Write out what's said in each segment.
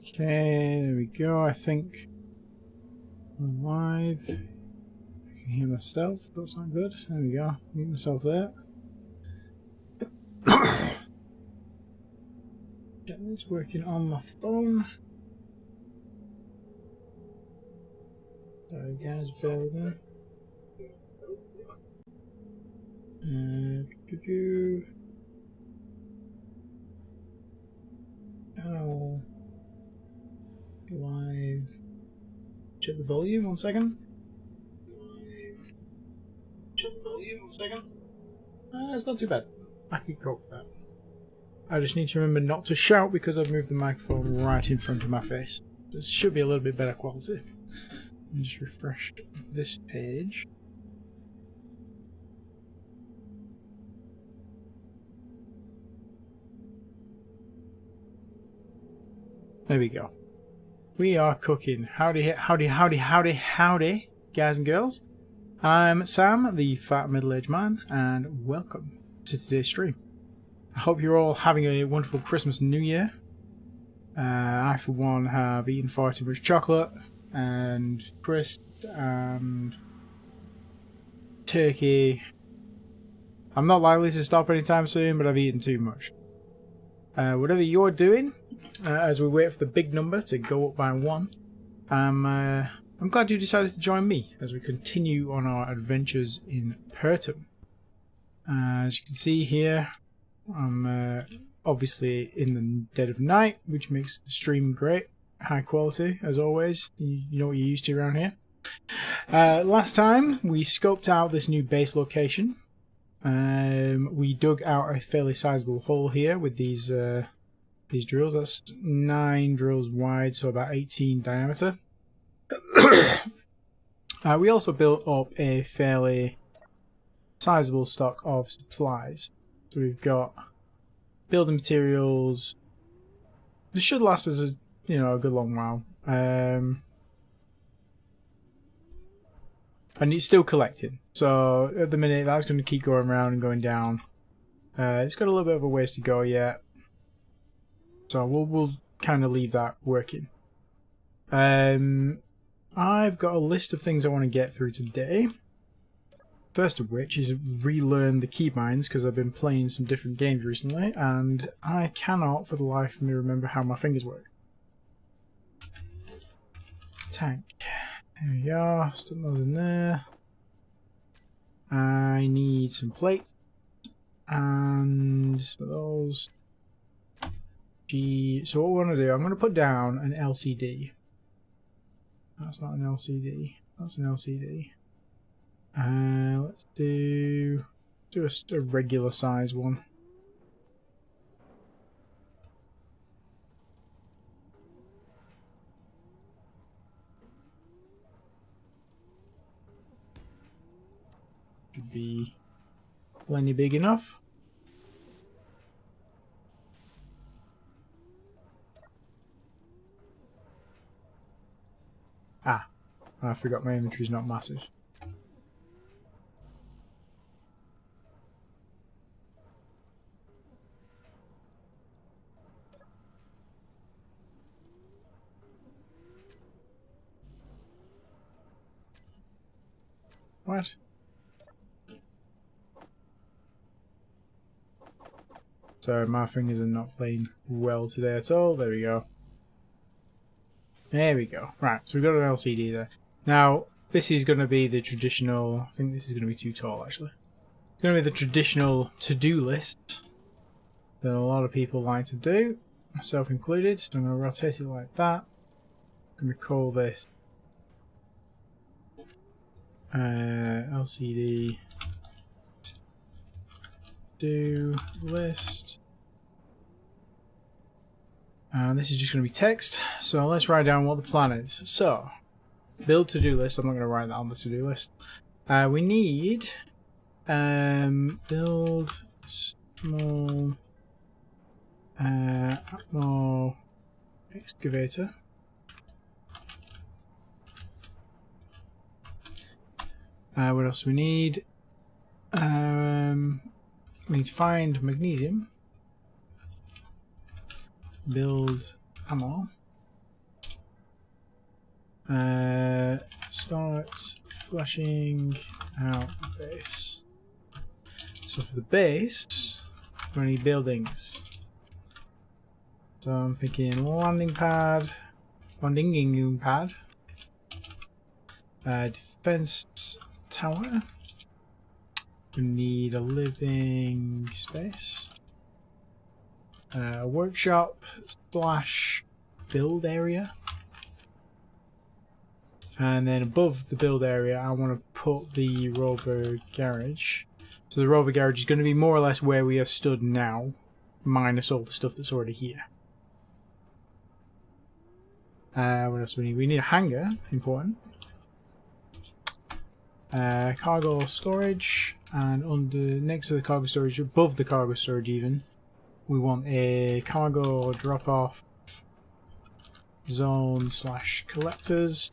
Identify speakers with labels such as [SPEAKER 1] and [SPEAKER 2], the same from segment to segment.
[SPEAKER 1] Okay, there we go. I think I'm live. I can hear myself. That's not good. There we go. Mute myself there. It's working on my phone. Sorry guys, bear with me. Oh, live. Check the volume. 1 second. Live. Check the volume. 1 second. It's not too bad. I can cope with that. I just need to remember not to shout because I've moved the microphone right in front of my face. This should be a little bit better quality. Just refresh this page. There we go. We are cooking. Howdy, howdy, howdy, howdy, howdy, guys and girls. I'm Sam, the fat middle-aged man, and welcome to today's stream. I hope you're all having a wonderful Christmas and New Year. I, for one, have eaten far too much chocolate and crisps and turkey. I'm not likely to stop anytime soon, but I've eaten too much. Whatever you're doing, as we wait for the big number to go up by 1, I'm glad you decided to join me as we continue on our adventures in Pertam. As you can see here, I'm obviously in the dead of night, which makes the stream great. High quality, as always. You know what you're used to around here. Last time, we scoped out this new base location. We dug out a fairly sizable hole here with these drills. That's 9 drills wide, so about 18 diameter. We also built up a fairly sizable stock of supplies. So we've got building materials. This should last us a good long while. And it's still collecting. So at the minute that's going to keep going around and going down. It's got a little bit of a ways to go yet. So we'll kind of leave that working. I've got a list of things I want to get through today. First of which is relearn the keybinds, because I've been playing some different games recently and I cannot for the life of me remember how my fingers work. Tank. There we go, stick those in there. I need some plates and some of those. So what we want to do, I'm going to put down an LCD. That's not an LCD, that's an LCD. Let's do a regular size one. Should be plenty big enough. Ah, I forgot my inventory's not massive. What? Sorry, my fingers are not playing well today at all. There we go. There we go. Right, so we've got an LCD there. Now, this is going to be the traditional... I think this is going to be too tall, actually. It's going to be the traditional to-do list that a lot of people like to do, myself included. So I'm going to rotate it like that. I'm going to call this LCD do list. And this is just going to be text, so let's write down what the plan is. So, build to-do list. I'm not going to write that on the to-do list. We need build small Atmo excavator. What else do we need? We need to find magnesium. Build ammo. Start fleshing out the base. So for the base, we need buildings. So I'm thinking landing pad, defense tower. We need a living space. Workshop / build area. And then above the build area, I want to put the rover garage. So the rover garage is going to be more or less where we are stood now, minus all the stuff that's already here. What else do we need? We need a hangar, important. Cargo storage, and next to the cargo storage, above the cargo storage even, we want a cargo drop-off zone / collectors.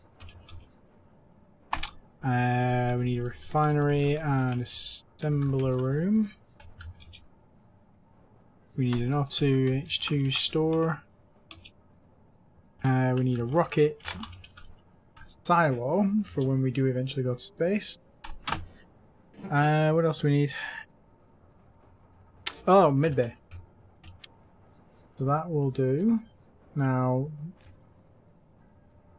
[SPEAKER 1] We need a refinery and assembler room. We need an R2H2 store. We need a rocket silo for when we do eventually go to space. What else do we need? Oh, mid-bay. So that will do. Now,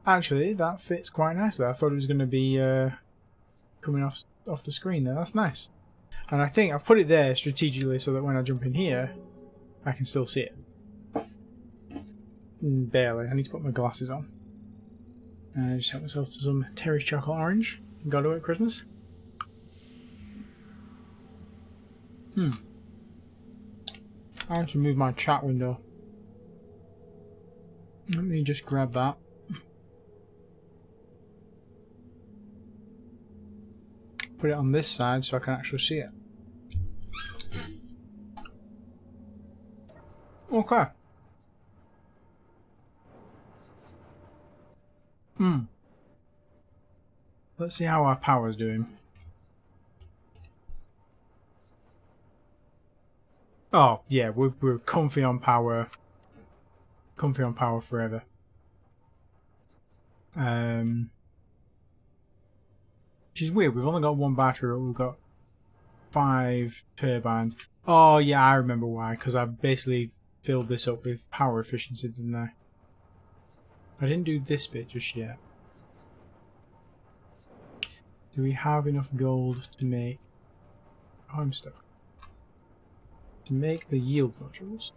[SPEAKER 1] actually, that fits quite nicely. I thought it was going to be coming off the screen there. That's nice. And I think I've put it there strategically so that when I jump in here, I can still see it. Barely. I need to put my glasses on. Just help myself to some Terry chocolate orange. Got to at Christmas. I have to move my chat window. Let me just grab that. Put it on this side so I can actually see it. Okay. Let's see how our power's doing. Oh, yeah, we're comfy on power. Comfy on power forever. Which is weird, we've only got one battery, but we've got 5 turbines. Oh, yeah, I remember why, because I basically filled this up with power efficiency, didn't I? I didn't do this bit just yet. Do we have enough gold to make... Oh, I'm stuck. To make the yield modules?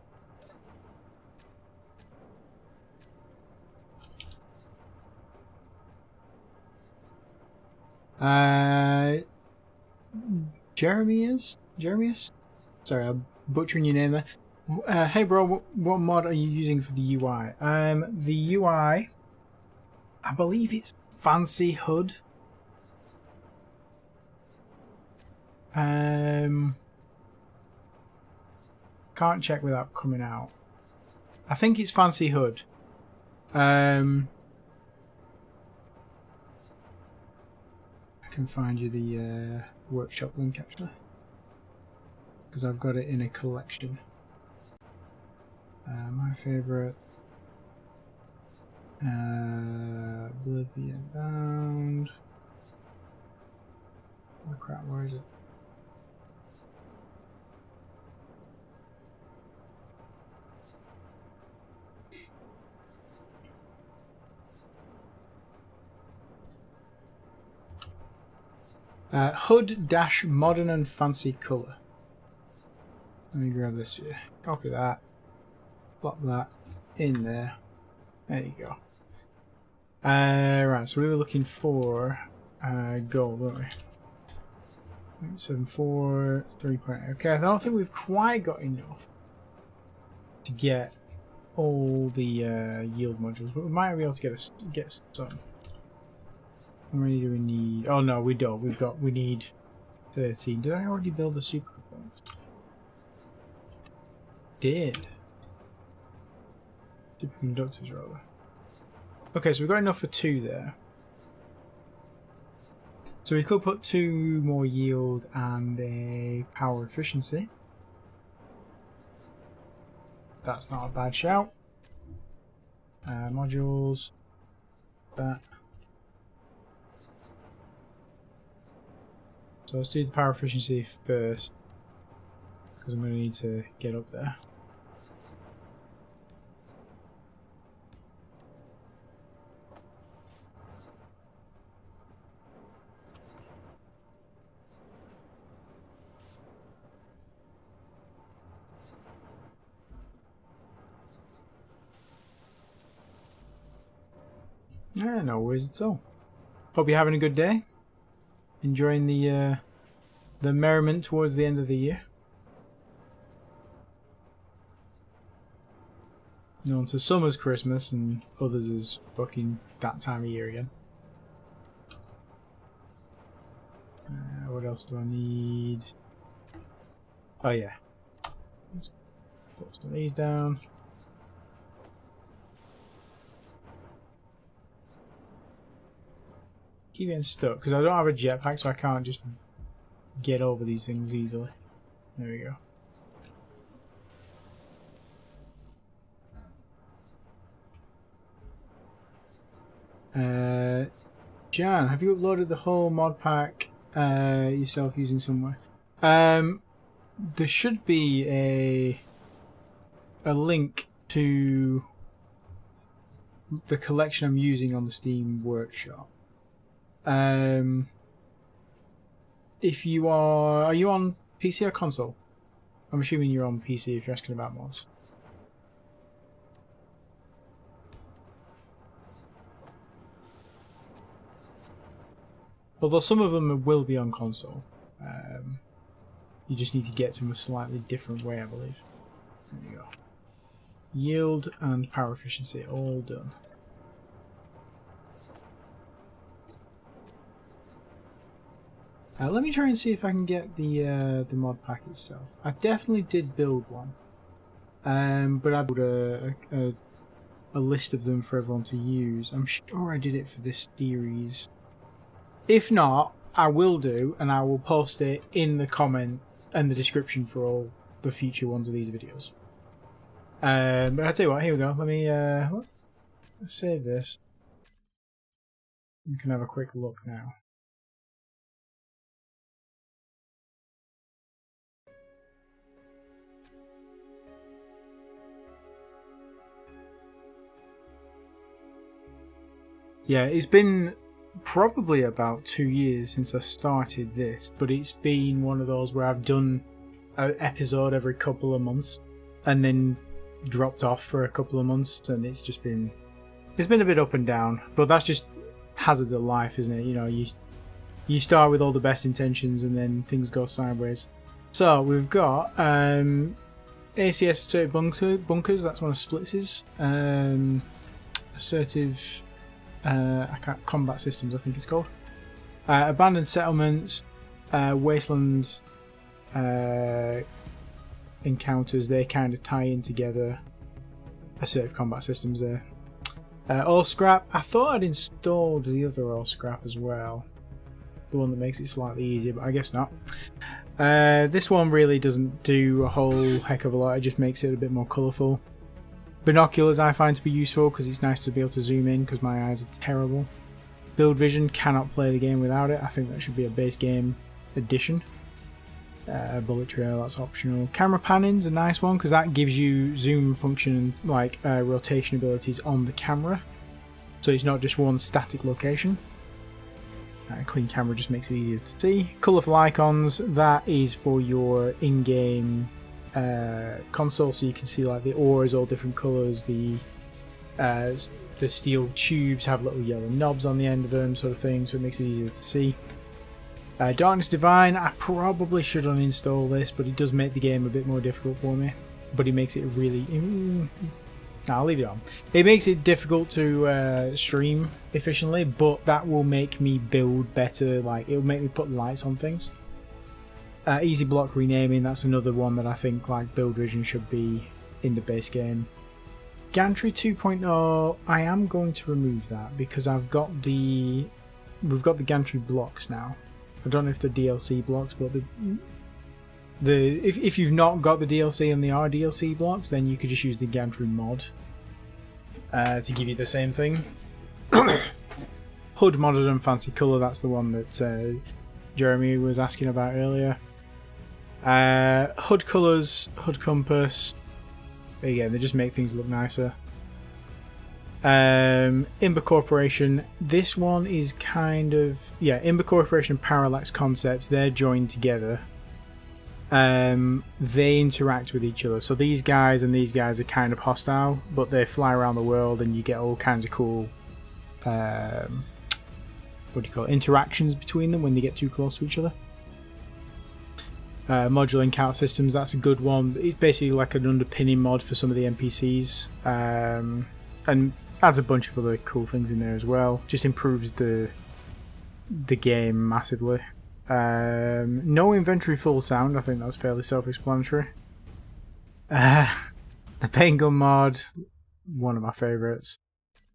[SPEAKER 1] Jeremias? Sorry, I'm butchering your name there. Hey bro, what mod are you using for the UI? The UI, I believe it's Fancy Hood. Can't check without coming out. I think it's Fancy Hood. I can find you the workshop link actually, because I've got it in a collection. My favourite, Oblivion Bound. Oh crap, where is it? Hood-modern and fancy colour. Let me grab this here. Copy that. Plop that in there. There you go. Right, so we were looking for gold, weren't we? 74, 3.8. Okay, I don't think we've quite got enough to get all the yield modules, but we might be able to get some. How many do we need? Oh no, we don't. We need 13. Did I already build the super components? Did. Superconductors rather. Okay, so we've got enough for 2 there. So we could put 2 more yield and a power efficiency. That's not a bad shout. Modules. That. So let's do the power efficiency first, because I'm going to need to get up there. Yeah, no worries at all. Hope you're having a good day. Enjoying the merriment towards the end of the year. Known to some as Christmas and others as fucking that time of year again. What else do I need? Oh yeah. Let's put some of these down. Keep getting stuck because I don't have a jetpack, so I can't just get over these things easily. There we go. Jan, have you uploaded the whole mod pack yourself using somewhere? There should be a link to the collection I'm using on the Steam Workshop. If you are you on PC or console? I'm assuming you're on PC if you're asking about mods. Although some of them will be on console. You just need to get to them a slightly different way, I believe. There you go. Yield and power efficiency, all done. Let me try and see if I can get the mod pack itself. I definitely did build one, but I built a list of them for everyone to use. I'm sure I did it for this series. If not, I will do, and I will post it in the comment and the description for all the future ones of these videos. But I'll tell you what, here we go. Let me let's save this. You can have a quick look now. Yeah, it's been probably about 2 years since I started this, but it's been one of those where I've done an episode every couple of months and then dropped off for a couple of months, and it's been a bit up and down, but that's just hazards of life, isn't it? You know, you start with all the best intentions and then things go sideways. So we've got ACS assertive bunkers, that's one of Splitz's. Assertive combat systems, I think it's called. Abandoned settlements, wasteland encounters, they kind of tie in together. Assertive combat systems there. All scrap, I thought I'd installed the other all scrap as well. The one that makes it slightly easier, but I guess not. This one really doesn't do a whole heck of a lot, it just makes it a bit more colourful. Binoculars I find to be useful because it's nice to be able to zoom in because my eyes are terrible. Build vision, cannot play the game without it. I think that should be a base game addition. Bullet trail, that's optional. Camera panning's a nice one because that gives you zoom function, like rotation abilities on the camera. So it's not just one static location. Clean camera just makes it easier to see. Colourful icons, that is for your in-game console, so you can see like the ores all different colours, the steel tubes have little yellow knobs on the end of them, sort of thing, so it makes it easier to see. Darkness Divine, I probably should uninstall this, but it does make the game a bit more difficult for me, but it makes it really I'll leave it on. It makes it difficult to stream efficiently, but that will make me build better, like it will make me put lights on things. Easy block renaming, that's another one that I think like build vision should be in the base game. Gantry 2.0, I am going to remove that because we've got the gantry blocks now. I don't know if they're DLC blocks, but if you've not got the DLC and they are DLC blocks, then you could just use the gantry mod to give you the same thing. Hood modded and fancy colour, that's the one that Jeremy was asking about earlier. HUD colours, HUD compass. Again, they just make things look nicer. Imber Corporation. This one is kind of... Yeah, Imber Corporation and Parallax Concepts, they're joined together. They interact with each other. So these guys and these guys are kind of hostile, but they fly around the world and you get all kinds of cool... what do you call it? Interactions between them when they get too close to each other. Modular encounter systems, that's a good one. It's basically like an underpinning mod for some of the NPCs. And adds a bunch of other cool things in there as well. Just improves the game massively. No inventory full sound, I think that's fairly self-explanatory. The paint gun mod, one of my favourites.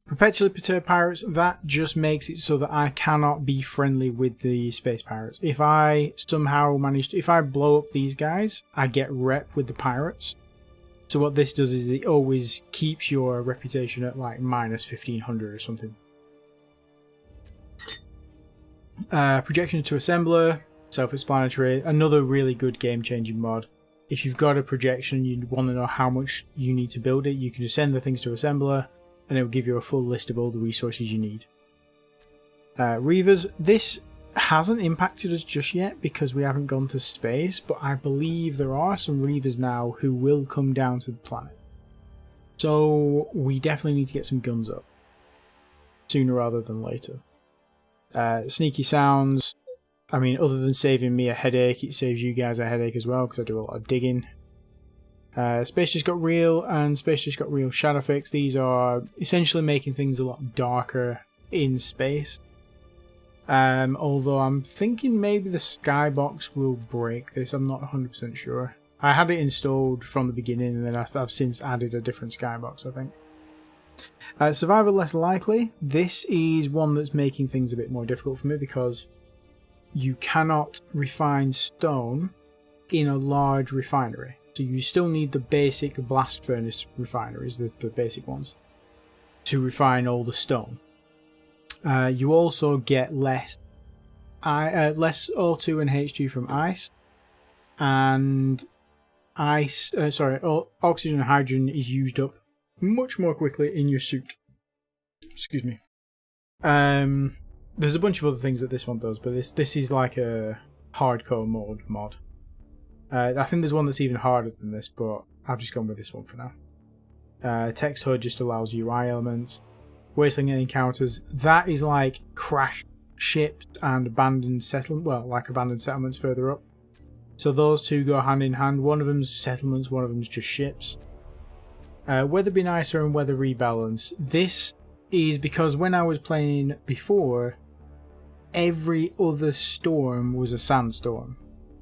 [SPEAKER 1] Perpetually perturbed pirates, that just makes it so that I cannot be friendly with the space pirates. If I somehow manage to, if I blow up these guys, I get rep with the pirates. So what this does is it always keeps your reputation at like minus 1500 or something. Projection to assembler, self-explanatory. Another really good game-changing mod. If you've got a projection, you want to know how much you need to build it, you can just send the things to assembler, and it will give you a full list of all the resources you need. Reavers, this hasn't impacted us just yet because we haven't gone to space, but I believe there are some Reavers now who will come down to the planet. So we definitely need to get some guns up sooner rather than later. Sneaky sounds, I mean, other than saving me a headache, it saves you guys a headache as well because I do a lot of digging. Space Just Got Real and Space Just Got Real Shadow Fix. These are essentially making things a lot darker in space. Although I'm thinking maybe the skybox will break this, I'm not 100% sure. I had it installed from the beginning and then I've since added a different skybox, I think. Survival Less Likely. This is one that's making things a bit more difficult for me because you cannot refine stone in a large refinery. So you still need the basic blast furnace refineries, the basic ones, to refine all the stone. You also get less O2 and H2 from ice, and oxygen and hydrogen is used up much more quickly in your suit. Excuse me. There's a bunch of other things that this one does, but this is like a hardcore mod. I think there's one that's even harder than this, but I've just gone with this one for now. Text HUD just allows UI elements. Wasteland encounters, that is like crashed ships and abandoned settlements, well, like abandoned settlements further up. So those two go hand in hand. One of them's settlements, one of them's just ships. Weather Be Nicer and Weather Rebalance. This is because when I was playing before, every other storm was a sandstorm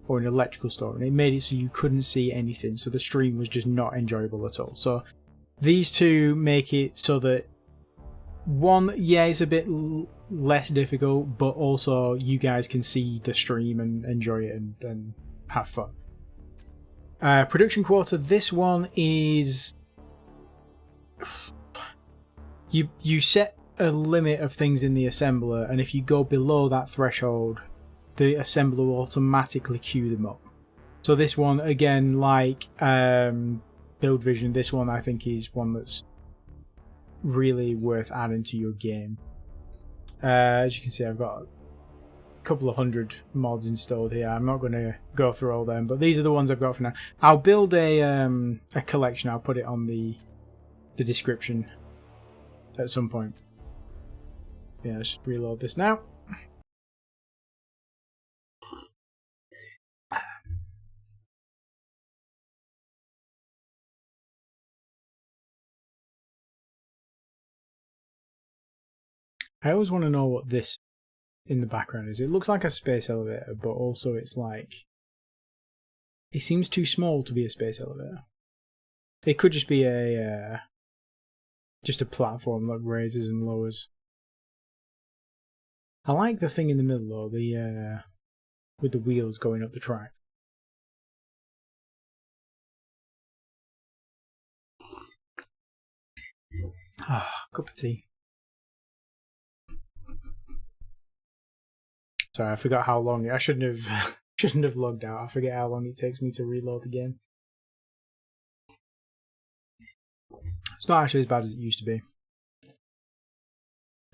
[SPEAKER 1] or an electrical storm. It made it so you couldn't see anything, so the stream was just not enjoyable at all. So these two make it so that one, yeah, it's a bit less difficult, but also you guys can see the stream and enjoy it and have fun. Production quarter, this one is... You set a limit of things in the assembler, and if you go below that threshold, the assembler will automatically queue them up. So this one, again, like Build Vision, this one I think is one that's really worth adding to your game. As you can see, I've got a couple of hundred mods installed here. I'm not going to go through all them, but these are the ones I've got for now. I'll build a collection. I'll put it on the description at some point. Yeah, let's just reload this now. I always want to know what this in the background is. It looks like a space elevator, but also it's like... It seems too small to be a space elevator. It could just be a... just a platform that raises and lowers. I like the thing in the middle though, the with the wheels going up the track. Cup of tea. Sorry, I forgot how long. I shouldn't have shouldn't have logged out. I forget how long it takes me to reload the game. It's not actually as bad as it used to be.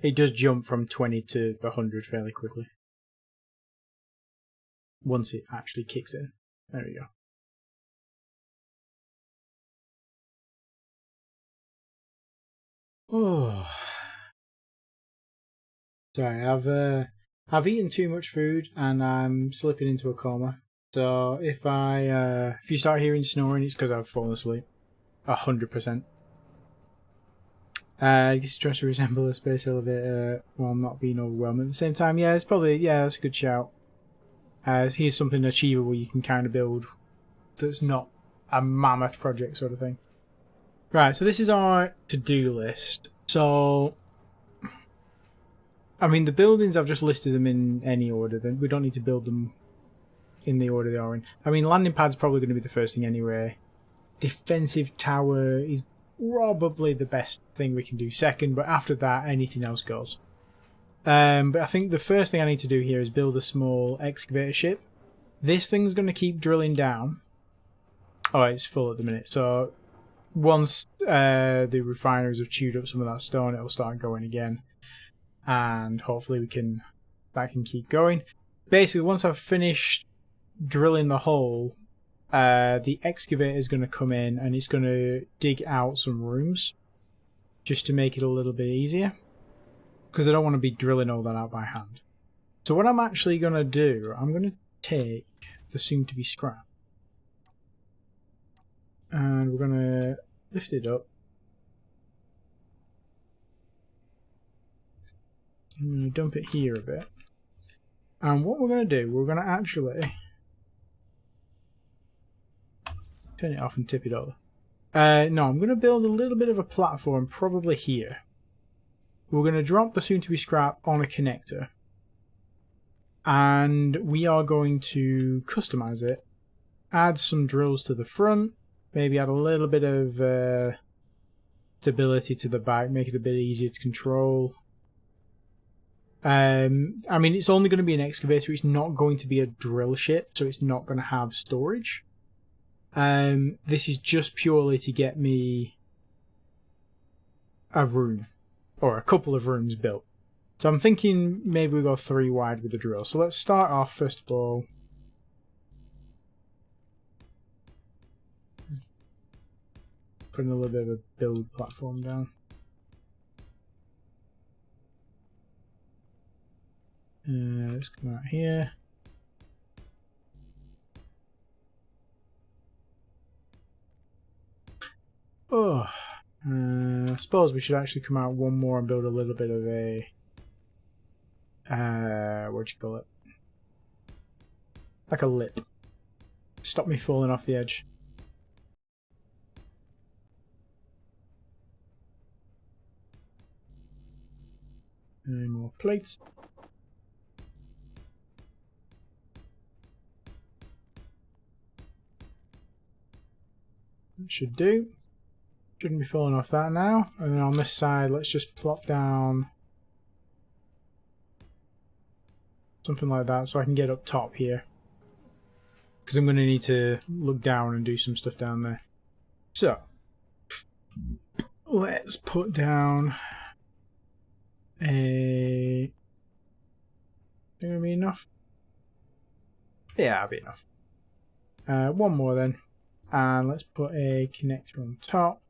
[SPEAKER 1] It does jump from 20 to 100 fairly quickly. Once it actually kicks in. There we go. Oh. Sorry, I've eaten too much food and I'm slipping into a coma. So if you start hearing snoring, it's because I've fallen asleep. 100%. I guess it tries to resemble a space elevator while not being overwhelmed. At the same time, yeah, it's probably, yeah, that's a good shout. Here's something achievable you can kind of build that's not a mammoth project sort of thing. Right, so this is our to-do list. So, I mean, the buildings, I've just listed them in any order. Then we don't need to build them in the order they are in. I mean, landing pad's probably going to be the first thing anyway. Defensive tower is probably the best thing we can do second, but after that, anything else goes. But I think the first thing I need to do here is build a small excavator ship. This thing's going to keep drilling down. Oh, it's full at the minute. So once the refineries have chewed up some of that stone, it'll start going again. And hopefully that can keep going. Basically, once I've finished drilling the hole, the excavator is going to come in and it's going to dig out some rooms just to make it a little bit easier, because I don't want to be drilling all that out by hand. So what I'm actually going to do, I'm going to take the soon-to-be scrap and we're going to lift it up. I'm going to dump it here a bit. And what we're going to do, we're going to actually turn it off and tip it over. No, I'm going to build a little bit of a platform, probably here. We're going to drop the soon-to-be scrap on a connector. And we are going to customize it. Add some drills to the front. Maybe add a little bit of stability to the back. Make it a bit easier to control. I mean, it's only going to be an excavator. It's not going to be a drill ship, so it's not going to have storage. This is just purely to get me a room, or a couple of rooms built. So I'm thinking maybe we go 3 wide with the drill. So let's start off, first of all, putting a little bit of a build platform down. Let's come out here. Oh, I suppose we should actually come out one more and build a little bit of a what'd you call it? Like a lip. Stop me falling off the edge. And more plates. That should do. Shouldn't be falling off that now. And then on this side, let's just plop down something like that so I can get up top here. Because I'm going to need to look down and do some stuff down there. So, let's put down a... Think that'll be enough? Yeah, that'll be enough. One more then. And let's put a connector on top.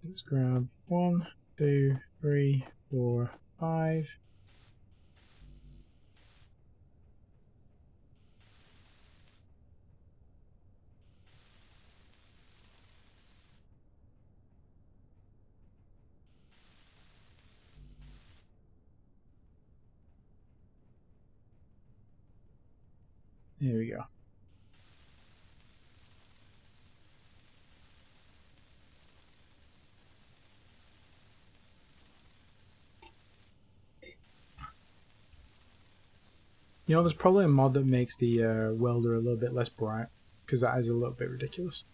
[SPEAKER 1] Let's grab 1, 2, 3, 4, 5. There we go. You know, there's probably a mod that makes the welder a little bit less bright, because that is a little bit ridiculous.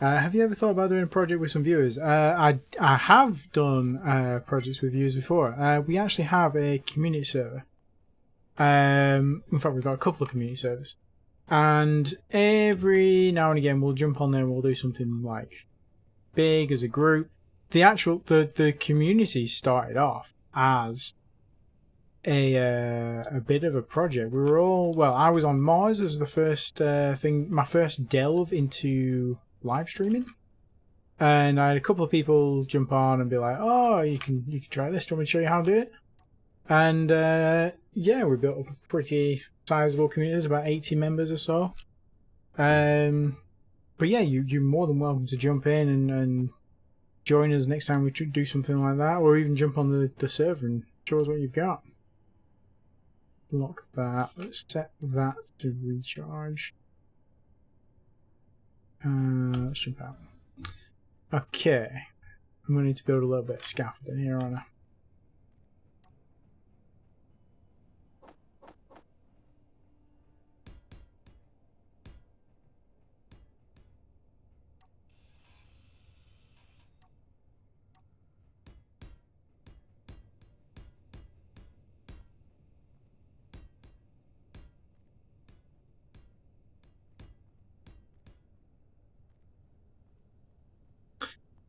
[SPEAKER 1] Have you ever thought about doing a project with some viewers? I have done projects with viewers before. We actually have a community server. In fact, we've got a couple of community servers. And every now and again we'll jump on there and we'll do something like big as a group. The community started off as a bit of a project. We were all, well, I was on Mars as the first thing, my first delve into live streaming, and I had a couple of people jump on and be like, "Oh, you can try this. Do you want me to show you how to do it?" And yeah, we built up a pretty sizable community. There's about 80 members or so. But yeah, you're more than welcome to jump in and join us next time we do something like that, or even jump on the server and show us what you've got. Lock that. Let's set that to recharge. Let's jump out. Okay. I'm going to need to build a little bit of scaffolding here, aren't I?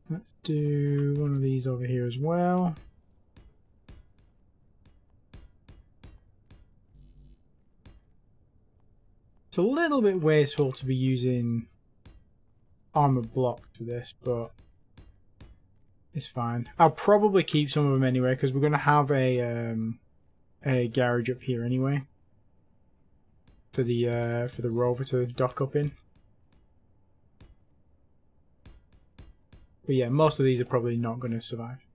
[SPEAKER 1] Let's do one of these over here as well. It's a little bit wasteful to be using armored block for this, but it's fine. I'll probably keep some of them anyway because we're going to have a garage up here anyway for the rover to dock up in. But yeah, most of these are probably not going to survive.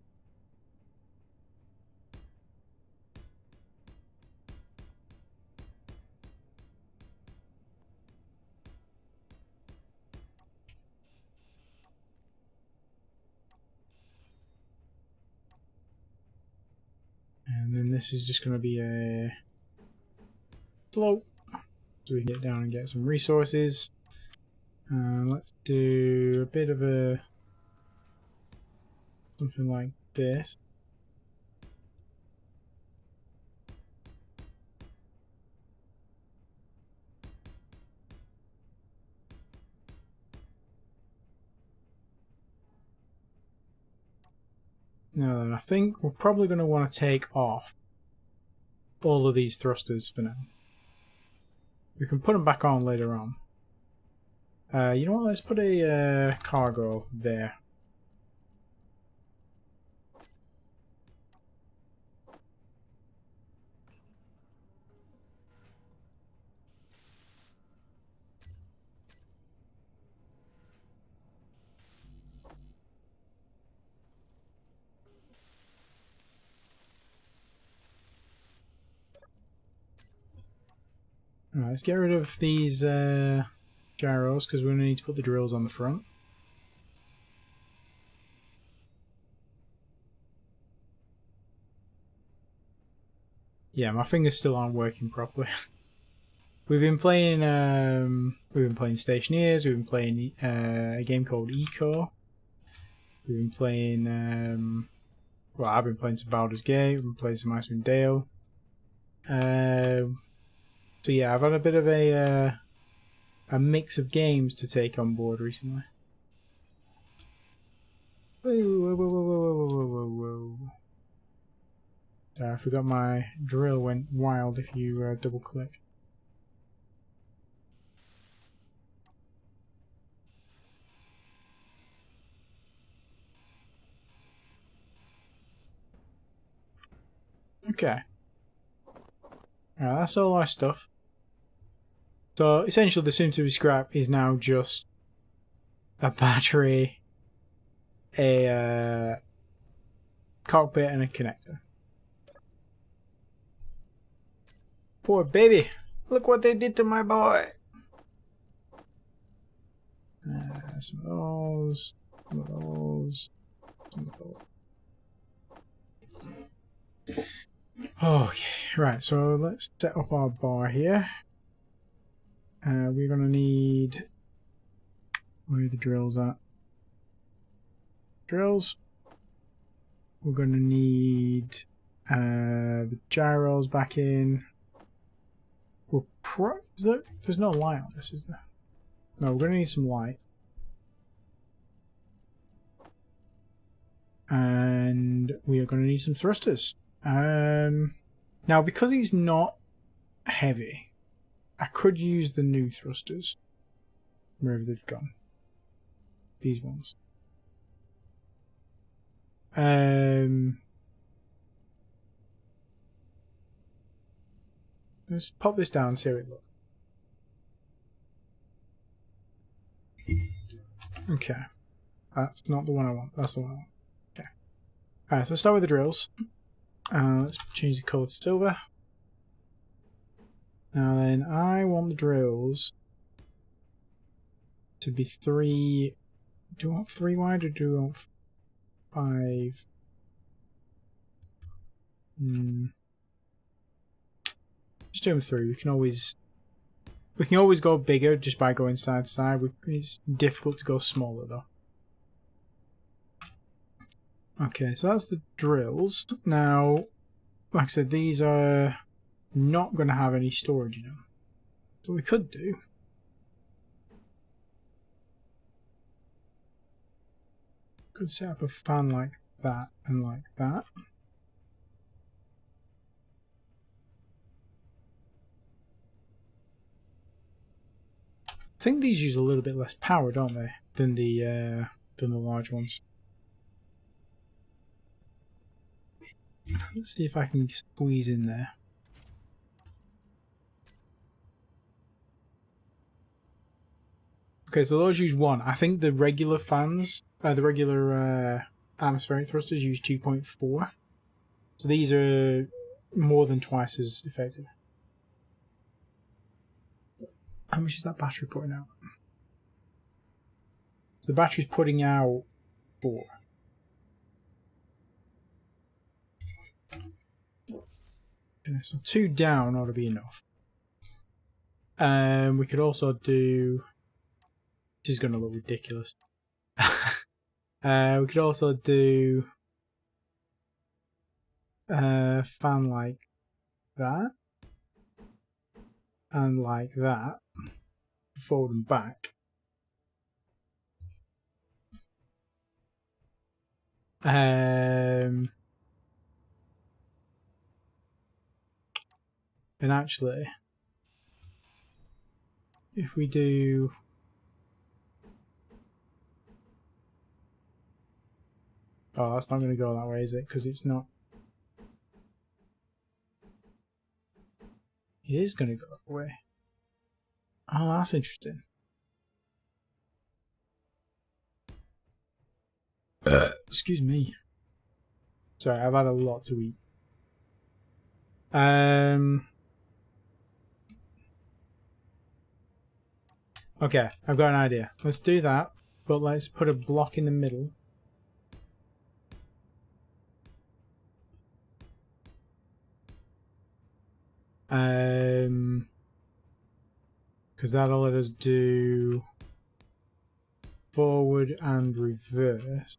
[SPEAKER 1] And then this is just going to be a float, so we can get down and get some resources. Let's do a bit of a something like this. Now then, I think we're probably going to want to take off all of these thrusters for now. We can put them back on later on. You know what, let's put a cargo there. Alright, let's get rid of these gyros because we're going to need to put the drills on the front. Yeah, my fingers still aren't working properly. We've been playing Stationeers, we've been playing a game called Eco. We've been playing well, I've been playing some Baldur's Gate, we've been playing some Icewind Dale. So yeah, I've had a bit of a mix of games to take on board recently. Whoa, whoa, whoa, whoa, whoa, whoa, whoa. I forgot my drill went wild if you double click. Okay. Alright, that's all our stuff. So essentially the soon-to-be scrap is now just a battery, a cockpit and a connector. Poor baby! Look what they did to my boy! Some of those, some of those, some of those. Okay, right, so let's set up our bar here. We're going to need Where are the drills at? Drills. We're going to need the gyros back in. There's no light on this, is there? No, we're going to need some light. And we are going to need some thrusters. Now, because he's not heavy, I could use the new thrusters. Wherever they've gone. These ones. Let's pop this down and see how it looks. Okay. That's not the one I want. That's the one I want. Okay. Alright, so let's start with the drills. Let's change the colour to silver. Now then, I want the drills to be 3. Do I want 3 wide or do I want 5? Just do them 3. We can always go bigger just by going side to side. It's difficult to go smaller though. Okay, so that's the drills. Now, like I said, these are not going to have any storage in them. So we could do. Could set up a fan like that and like that. I think these use a little bit less power, don't they, than the large ones. Let's see if I can squeeze in there. Okay, so those use 1. I think the regular fans, the regular atmospheric thrusters use 2.4. So these are more than twice as effective. How much is that battery putting out? So the battery's putting out 4. Okay, so 2 down ought to be enough. We could also do... This is going to look ridiculous. We could also do a fan like that and like that, forward and back. And actually, if we do... Oh, that's not going to go that way, is it? Because it's not... It is going to go that way. Oh, that's interesting. Excuse me. Sorry, I've had a lot to eat. Okay, I've got an idea. Let's do that, but let's put a block in the middle. Because that'll let us do forward and reverse.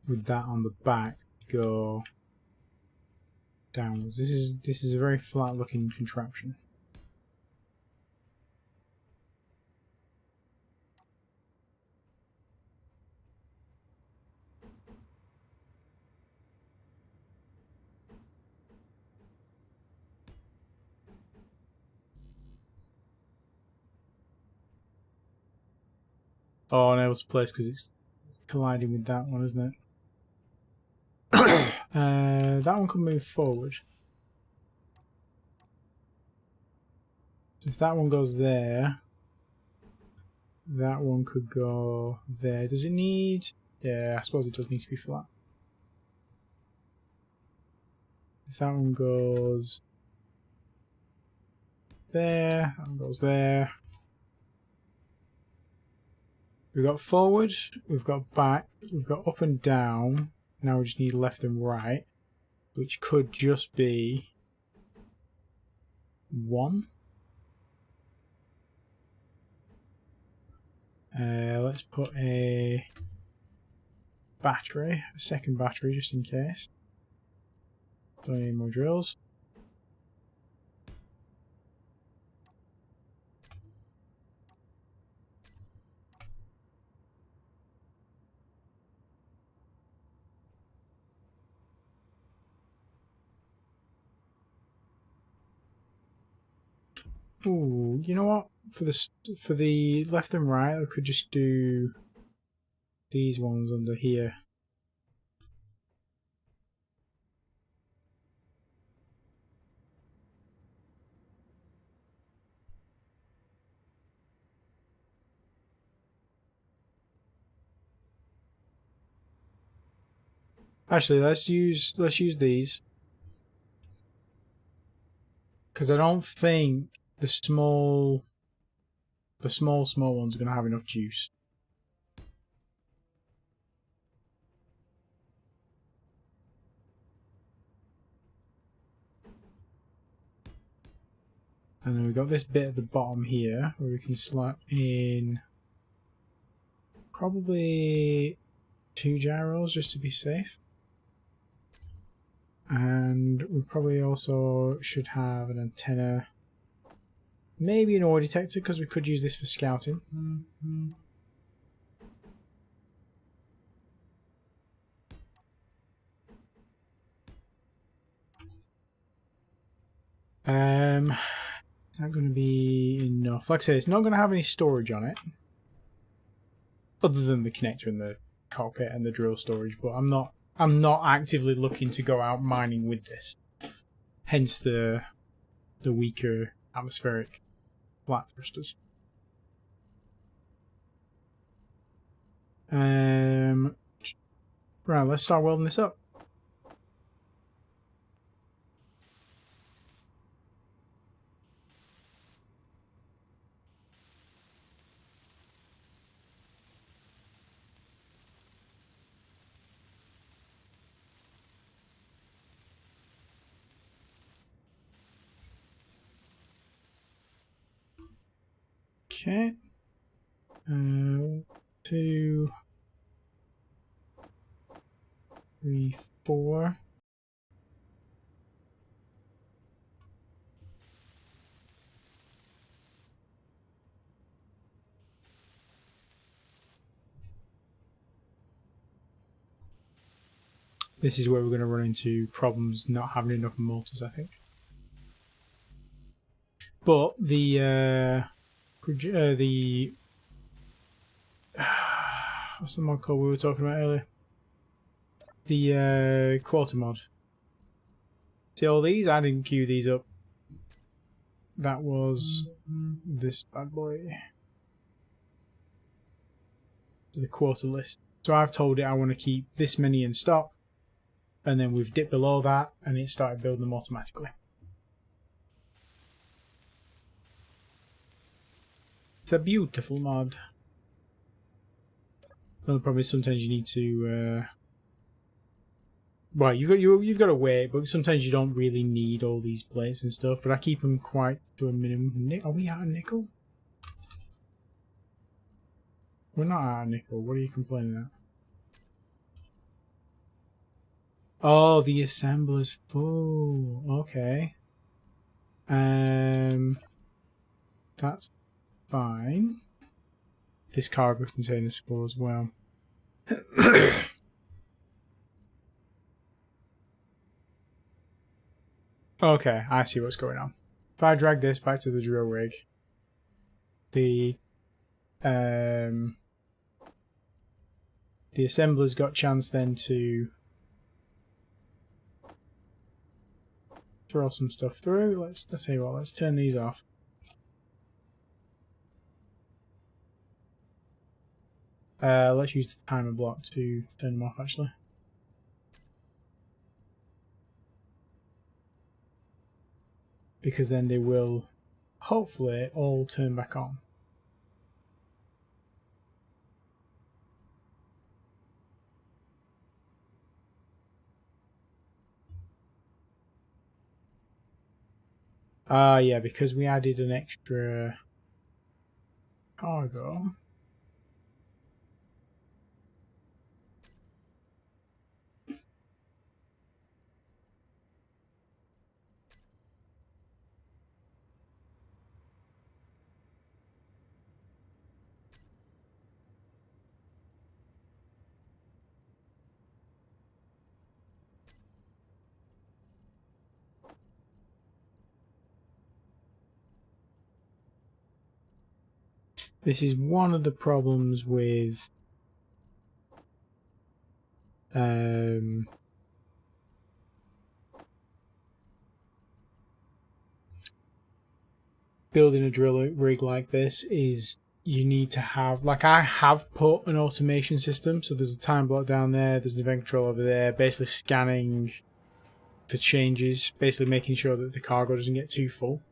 [SPEAKER 1] With that on the back, go downwards. This is a very flat looking contraption. Oh, unable to place because it's colliding with that one, isn't it? That one can move forward. If that one goes there, that one could go there. Does it need... Yeah, I suppose it does need to be flat. If that one goes there, that one goes there. We've got forward, we've got back, we've got up and down. Now we just need left and right. which could just be 1. Let's put a battery, a second battery, just in case. Don't need more drills. Ooh, you know what? For the left and right, I could just do these ones under here. Actually, let's use these, because I don't think the small ones are going to have enough juice. And then we've got this bit at the bottom here where we can slap in probably 2 gyros just to be safe. And we probably also should have an antenna, maybe an ore detector, because we could use this for scouting. Is that going to be enough? Like I say, it's not going to have any storage on it, other than the connector and the cockpit and the drill storage. But I'm not actively looking to go out mining with this. Hence the weaker atmospheric flat thrusters. Right, let's start welding this up. Okay. 2, 3, 4. This is where we're going to run into problems not having enough motors, I think. But the what's the mod called we were talking about earlier? The quarter mod. See all these? I didn't queue these up. That was this bad boy. The quarter list. So I've told it I want to keep this many in stock, and then we've dipped below that and it started building them automatically. It's a beautiful mod. Well, probably sometimes you need to well, you've got to wait, but sometimes you don't really need all these plates and stuff. But I keep them quite to a minimum. Are we out of nickel? We're not out of nickel. What are you complaining at? Oh, the assembler's full. Okay. That's fine. This cargo container's full as well. Okay, I see what's going on. If I drag this back to the drill rig, the assembler's got chance then to throw some stuff through. Let's tell you what, let's turn these off. Let's use the timer block to turn them off actually. Because then they will hopefully all turn back on. Yeah, because we added an extra cargo. This is one of the problems with building a drill rig like this is you need to have, like, I have put an automation system, so there's a time block down there, there's an event control over there, basically scanning for changes, basically making sure that the cargo doesn't get too full.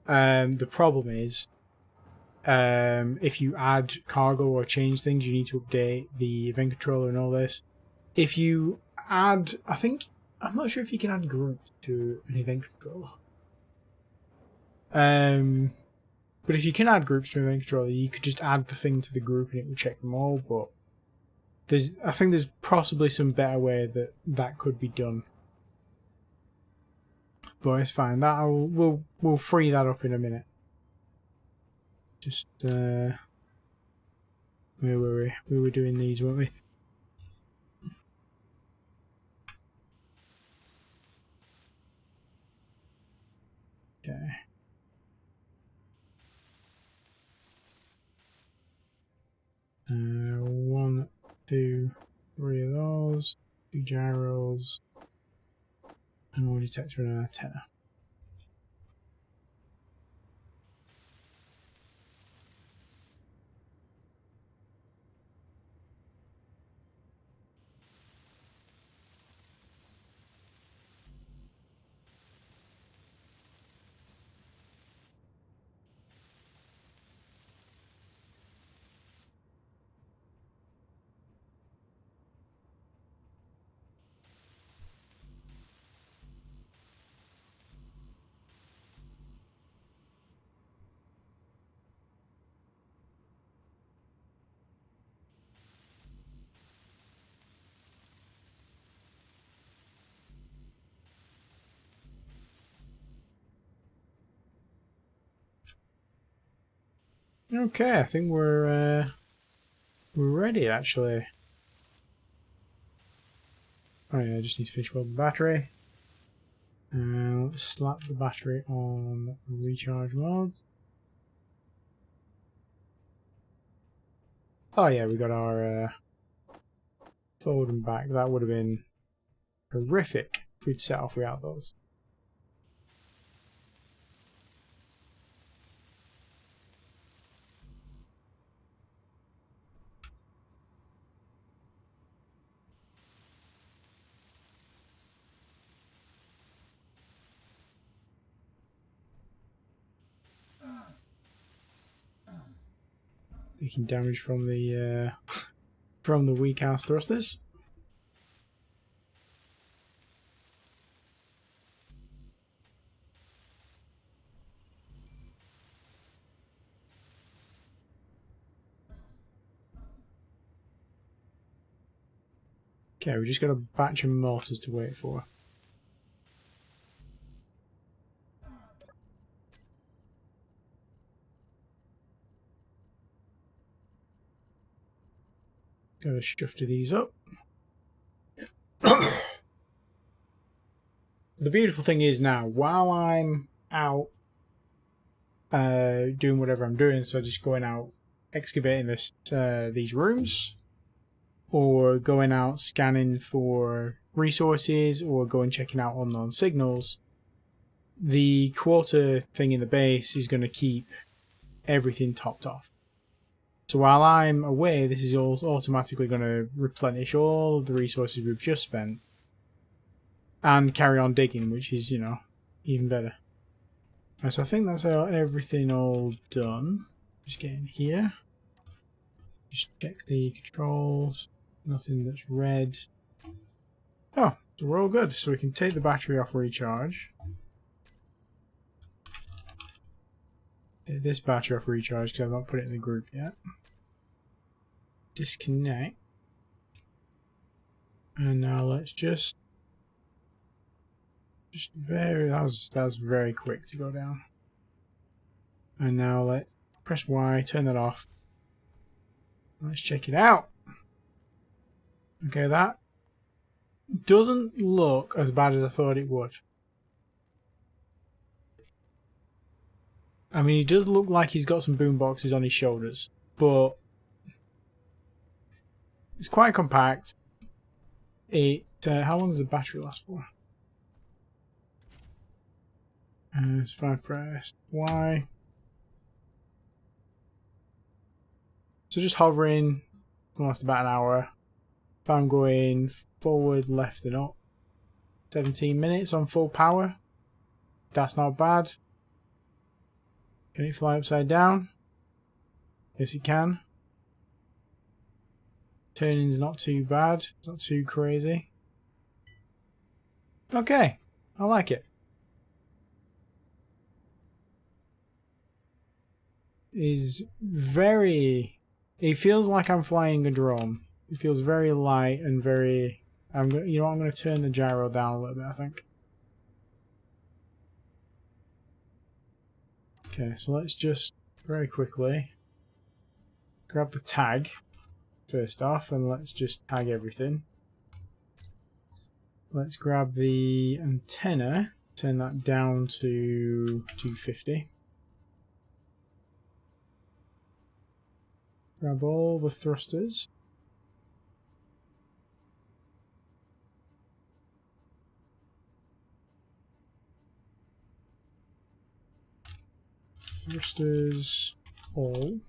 [SPEAKER 1] The problem is, if you add cargo or change things, you need to update the event controller and all this. If you add, I'm not sure if you can add groups to an event controller. But if you can add groups to an event controller, you could just add the thing to the group and it will check them all. But I think there's possibly some better way that could be done. But it's fine. We'll free that up in a minute. Just where were we? We were doing these, weren't we? Okay. 1, 2, 3 of those, 2 gyros, and 1 detector and an antenna. Okay, I think we're ready actually. Oh yeah, I just need to finish welding the battery. Let's slap the battery on recharge mode. Oh yeah, we got our forward and back. That would have been horrific if we'd set off without those. Taking damage from the weak house thrusters. Okay, we just got a batch of mortars to wait for. Gotta shufty these up. The beautiful thing is now, while I'm out doing whatever I'm doing, so just going out excavating these rooms, or going out scanning for resources, or going checking out unknown signals, the quarter thing in the base is going to keep everything topped off. So while I'm away, this is all automatically going to replenish all of the resources we've just spent and carry on digging, which is, you know, even better. So I think that's everything all done. Just get in here. Just check the controls. Nothing that's red. Oh, so we're all good. So we can take the battery off recharge. Take this battery off recharge because I've not put it in the group yet. Disconnect. And now let's just very, that was very quick to go down. And now let's press Y, turn that off. Let's check it out. Okay, that doesn't look as bad as I thought it would. I mean, he does look like he's got some boom boxes on his shoulders, but it's quite compact. How long does the battery last for? If I press Y. So just hovering lasts about an hour. If I'm going forward, left and up, 17 minutes on full power. That's not bad. Can it fly upside down? Yes, it can. Turning's not too bad. It's not too crazy. Okay, I like it. Is very. It feels like I'm flying a drone. It feels very light and very. I'm going to turn the gyro down a little bit, I think. Okay, so let's just very quickly grab the tag first off, and let's just tag everything. Let's grab the antenna, turn that down to 250. Grab all the thrusters. Thrusters all.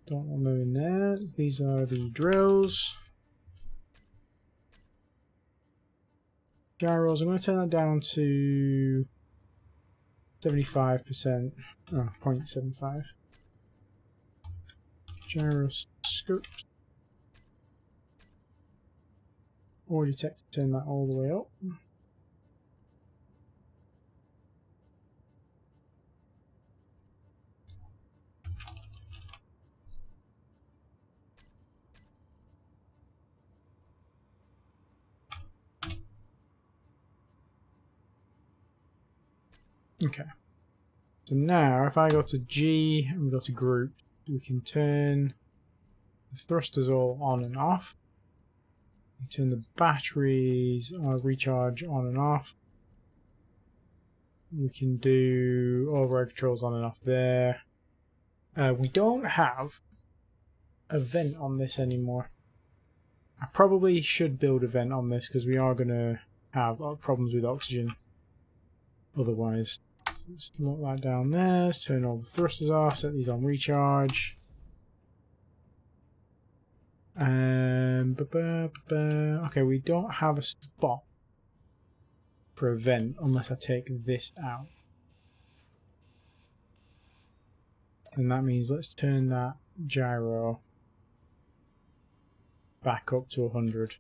[SPEAKER 1] Don't want them in there. These are the drills. Gyros, I'm going to turn that down to 75%. Oh, 0.75. Gyroscopes. Or detector, turn that all the way up. Okay. So now, if I go to G and we go to group, we can turn the thrusters all on and off. We turn the batteries recharge on and off. We can do override controls on and off there. We don't have a vent on this anymore. I probably should build a vent on this because we are going to have problems with oxygen otherwise. Let's lock that down there. Let's turn all the thrusters off, set these on recharge. Okay, we don't have a spot for a vent unless I take this out. And that means let's turn that gyro back up to 100.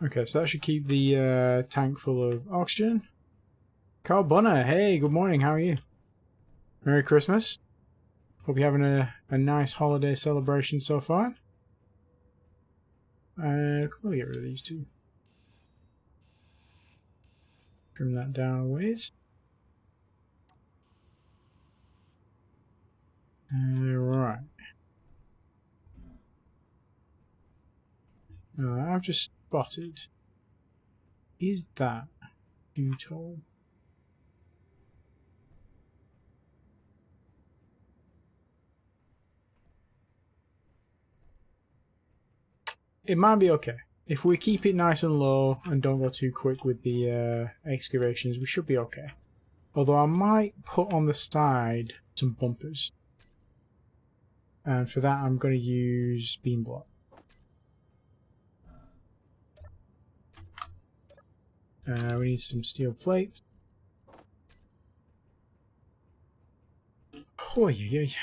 [SPEAKER 1] Okay, so that should keep the tank full of oxygen. Carl Bonner, hey, good morning, how are you? Merry Christmas. Hope you're having a nice holiday celebration so far. Can we get rid of these two? Trim that down a ways. Right. I've just spotted. Is that too tall? It might be okay. If we keep it nice and low and don't go too quick with the excavations, we should be okay. Although I might put on the side some bumpers. And for that, I'm going to use beam block. We need some steel plates. Oh, yeah, yeah.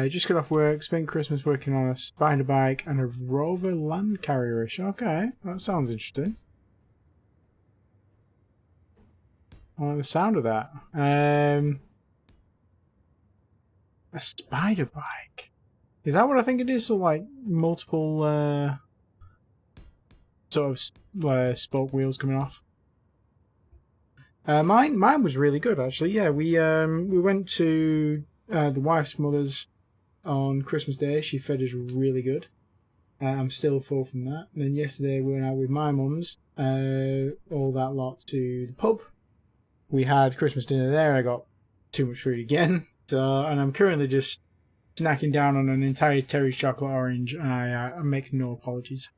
[SPEAKER 1] Just got off work, spent Christmas working on a spider bike and a rover land carrier-ish. Okay, that sounds interesting. I like the sound of that. A spider bike. Is that what I think it is? So like multiple sort of spoke wheels coming off. Mine was really good actually. Yeah, we went to the wife's mother's on Christmas Day. She fed us really good. I'm still full from that. And then yesterday we went out with my mum's, all that lot, to the pub. We had Christmas dinner there. I got too much food again. And I'm currently just snacking down on an entire Terry's chocolate orange, and I'm making no apologies.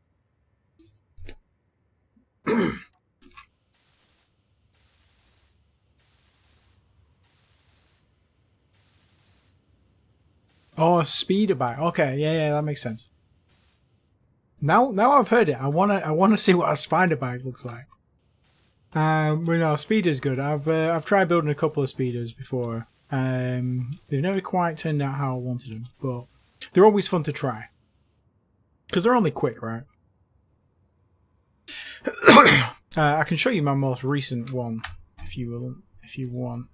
[SPEAKER 1] Oh, a speeder bike. Okay, yeah, that makes sense. Now I've heard it. I wanna see what a spider bike looks like. But no, speeder's good. I've tried building a couple of speeders before. They've never quite turned out how I wanted them, but they're always fun to try because they're only quick, right? I can show you my most recent one if you want.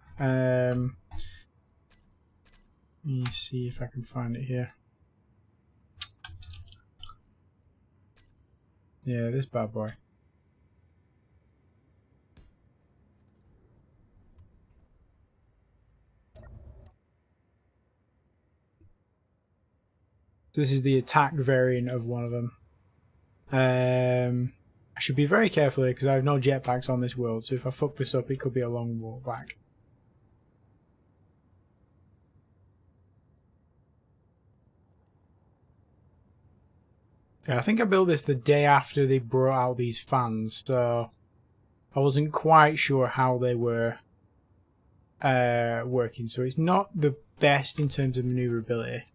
[SPEAKER 1] Let me see if I can find it here. Yeah, this bad boy. This is the attack variant of one of them. I should be very careful here because I have no jetpacks on this world, so if I fuck this up, it could be a long walk back. Yeah, I think I built this the day after they brought out these fans, so I wasn't quite sure how they were working. So it's not the best in terms of maneuverability.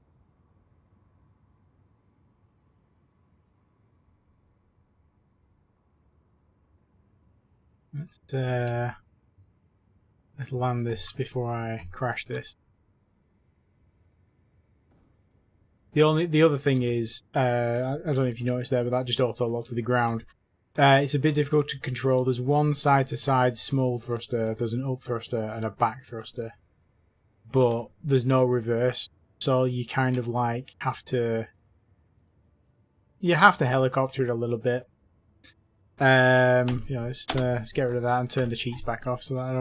[SPEAKER 1] Let's land this before I crash this. The other thing is, I don't know if you noticed there, but that just auto-locked to the ground. It's a bit difficult to control. There's one side-to-side small thruster, there's an up thruster and a back thruster, but there's no reverse. So you kind of like have to helicopter it a little bit. Let's get rid of that and turn the cheats back off so that I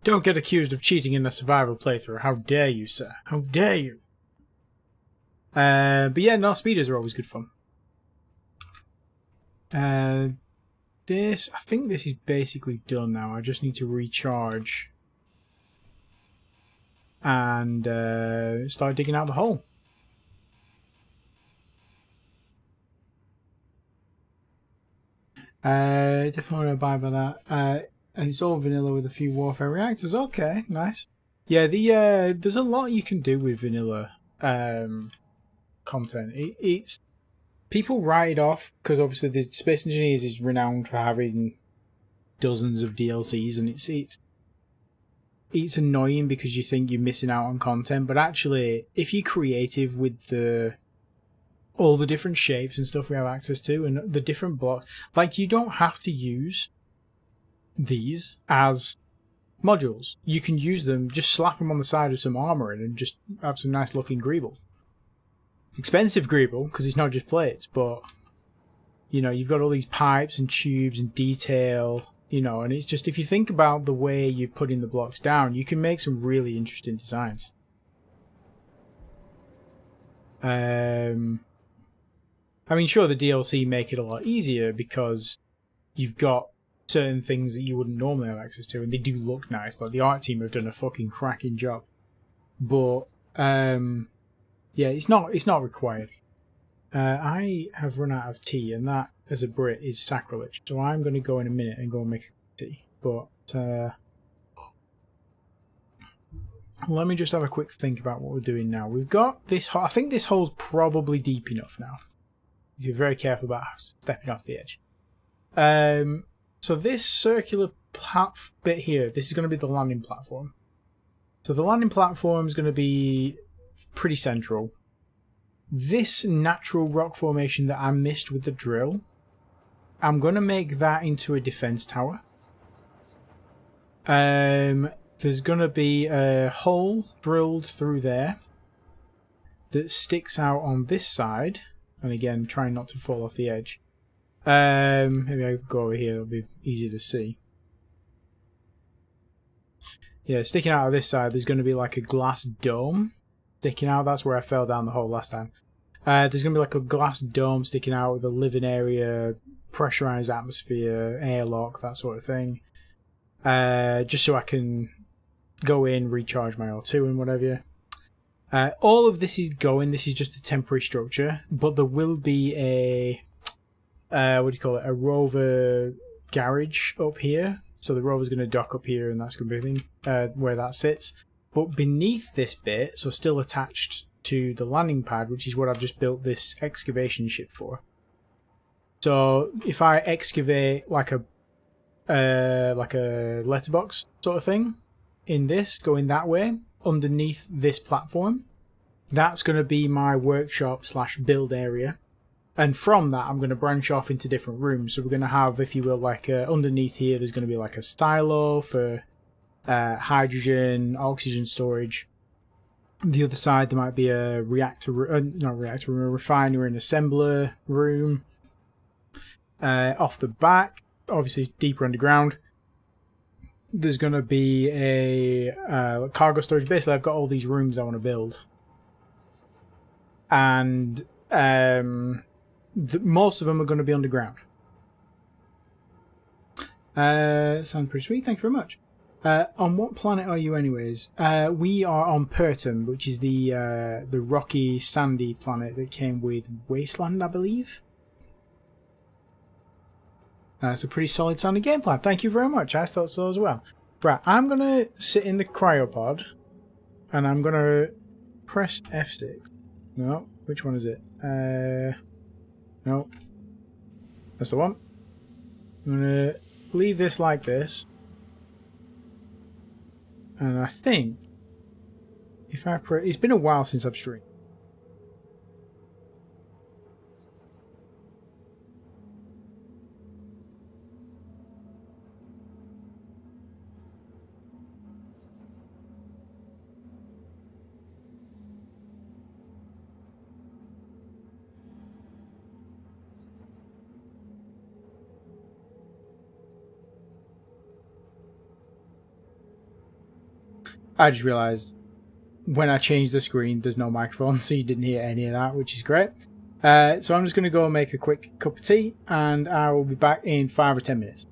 [SPEAKER 1] don't get accused of cheating in a survival playthrough. How dare you, sir? How dare you? But yeah, no, speeders are always good fun. I think this is basically done now. I just need to recharge and start digging out the hole. Definitely want to abide by that. And it's all vanilla with a few warfare reactors. Okay, nice. Yeah, there's a lot you can do with vanilla content. It's people write it off because obviously the Space Engineers is renowned for having dozens of DLCs, and it's annoying because you think you're missing out on content. But actually, if you're creative with all the different shapes and stuff we have access to, and the different blocks, like you don't have to use these as modules. You can use them, just slap them on the side of some armor and just have some nice looking greeble. Expensive greeble because it's not just plates, but you know, you've got all these pipes and tubes and detail, you know, and it's just, if you think about the way you're putting the blocks down, you can make some really interesting designs. I I mean, sure, the DLC make it a lot easier because you've got certain things that you wouldn't normally have access to, and they do look nice. Like, the art team have done a fucking cracking job. But, yeah, it's not required. I have run out of tea, and that, as a Brit, is sacrilege. So I'm going to go in a minute and go and make a tea. But let me just have a quick think about what we're doing now. We've got this hole. I think this hole's probably deep enough now. You're very careful about stepping off the edge. So this circular bit here, this is going to be the landing platform. So the landing platform is going to be pretty central. This natural rock formation that I missed with the drill, I'm going to make that into a defense tower. There's going to be a hole drilled through there that sticks out on this side. And again, trying not to fall off the edge. Maybe I go over here, it'll be easier to see. Yeah, sticking out of this side, there's going to be like a glass dome sticking out. That's where I fell down the hole last time. There's going to be like a glass dome sticking out with a living area, pressurized atmosphere, airlock, that sort of thing. Just so I can go in, recharge my O2 and whatever. All of this is going. This is just a temporary structure, but there will be a what do you call it? A rover garage up here. So the rover's going to dock up here, and that's going to be where that sits. But beneath this bit, so still attached to the landing pad, which is what I've just built this excavation ship for. So if I excavate like a letterbox sort of thing in this, going that way, underneath this platform, that's going to be my workshop / build area. And from that, I'm going to branch off into different rooms. So we're going to have, if you will, like underneath here, there's going to be like a silo for hydrogen, oxygen storage. The other side, there might be a refinery and assembler room. Off the back, obviously deeper underground, there's going to be a cargo storage. Basically, I've got all these rooms I want to build. And most of them are going to be underground. Sounds pretty sweet. Thank you very much. On what planet are you, anyways? We are on Pertam, which is the rocky, sandy planet that came with Wasteland, I believe. It's a pretty solid sounding game plan. Thank you very much. I thought so as well. Right, I'm going to sit in the cryopod, and I'm going to press F6. No, which one is it? No. That's the one. I'm going to leave this like this. And I think, if I press... It's been a while since I've streamed. I just realised when I changed the screen, there's no microphone, so you didn't hear any of that, which is great. So I'm just going to go and make a quick cup of tea, and I will be back in 5 or 10 minutes.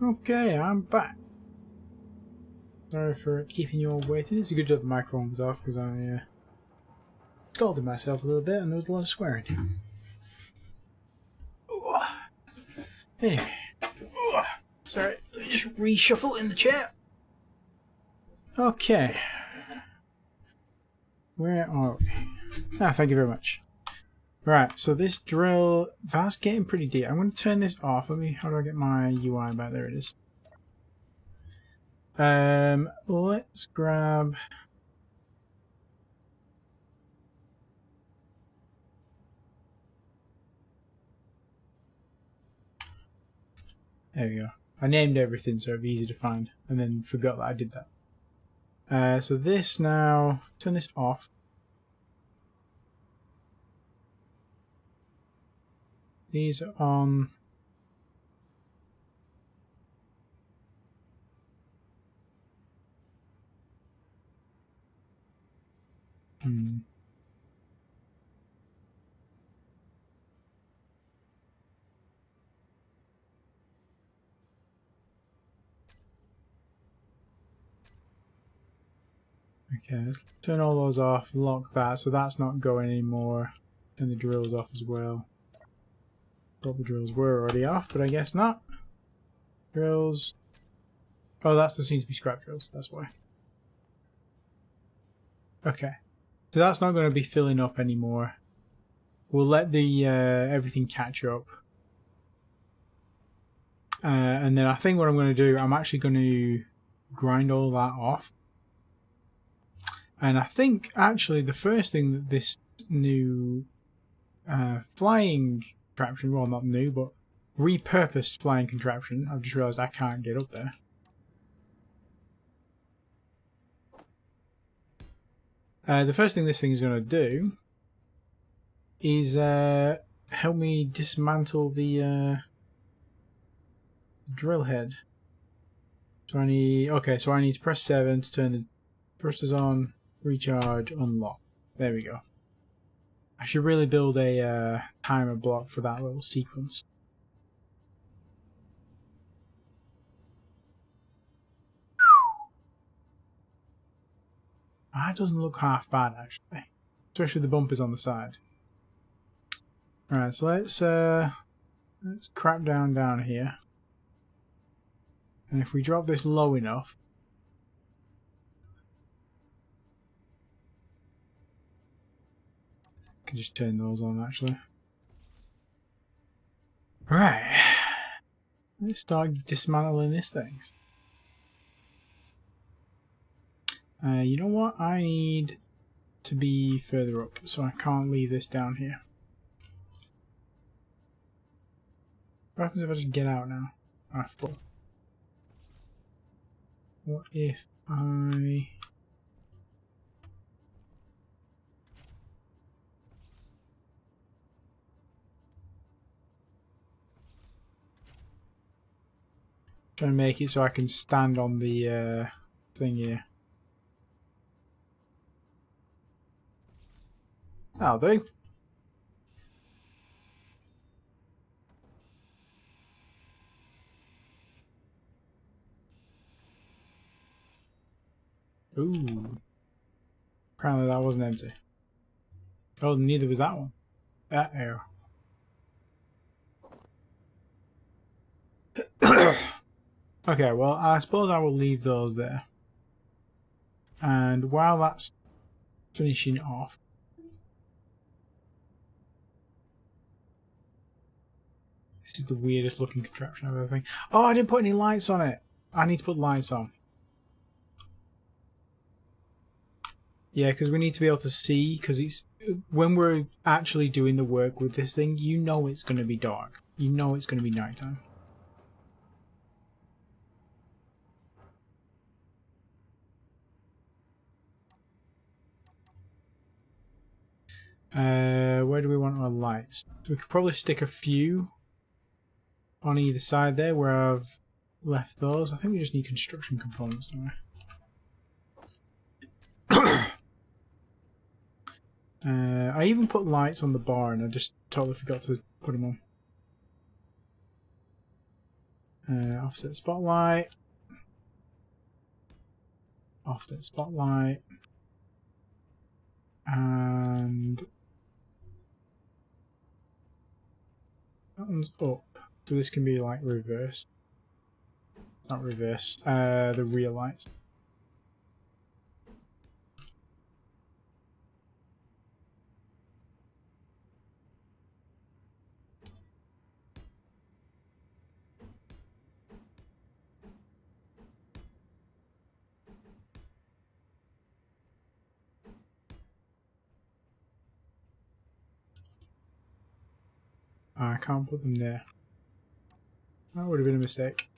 [SPEAKER 1] Okay, I'm back. Sorry for keeping you all waiting. It's a good job the microphone was off because I scolded myself a little bit and there was a lot of swearing. Anyway, sorry, let me just reshuffle in the chair. Okay. Where are we? Ah, thank you very much. Right, so this drill, that's getting pretty deep. I'm going to turn this off. Let me, how do I get my UI back? There it is. Let's grab... There we go. I named everything so it'd be easy to find, and then forgot that I did that. So this now, turn this off. These are on. Okay, let's turn all those off, lock that, so that's not going anymore. Turn the drills off as well. Thought the drills were already off, but I guess not. Drills. Oh, that's the seems to be scrap drills, that's why. Okay. So that's not going to be filling up anymore. We'll let the everything catch up. And then I think what I'm going to do, I'm actually going to grind all that off. And I think actually the first thing that this new flying contraption, well not new, but repurposed flying contraption, I've just realised I can't get up there. The first thing this thing is going to do is help me dismantle the drill head. So I need, okay, so I need to press 7 to turn the thrusters on, recharge, unlock. There we go. I should really build a timer block for that little sequence. That doesn't look half bad actually, especially the bumpers on the side. Alright, so let's crap down here. And if we drop this low enough, I can just turn those on actually. Right, let's start dismantling this thing. You know what? I need to be further up, so I can't leave this down here. What happens if I just get out now? Ah, full. What if I... try and make it so I can stand on the thing here. That'll do. Ooh. Apparently that wasn't empty. Oh, neither was that one. That arrow. Okay, well, I suppose I will leave those there. And while that's finishing off, this is the weirdest looking contraption I've ever seen. Oh, I didn't put any lights on it. I need to put lights on. Yeah, because we need to be able to see, because it's when we're actually doing the work with this thing, you know it's going to be dark. You know it's going to be nighttime. Where do we want our lights? We could probably stick a few on either side there where I've left those. I think we just need construction components, don't we? I even put lights on the bar and I just totally forgot to put them Offset spotlight. Offset spotlight. And that one's up. So this can be like reverse. Not reverse. The rear lights. I can't put them there. That would have been a mistake.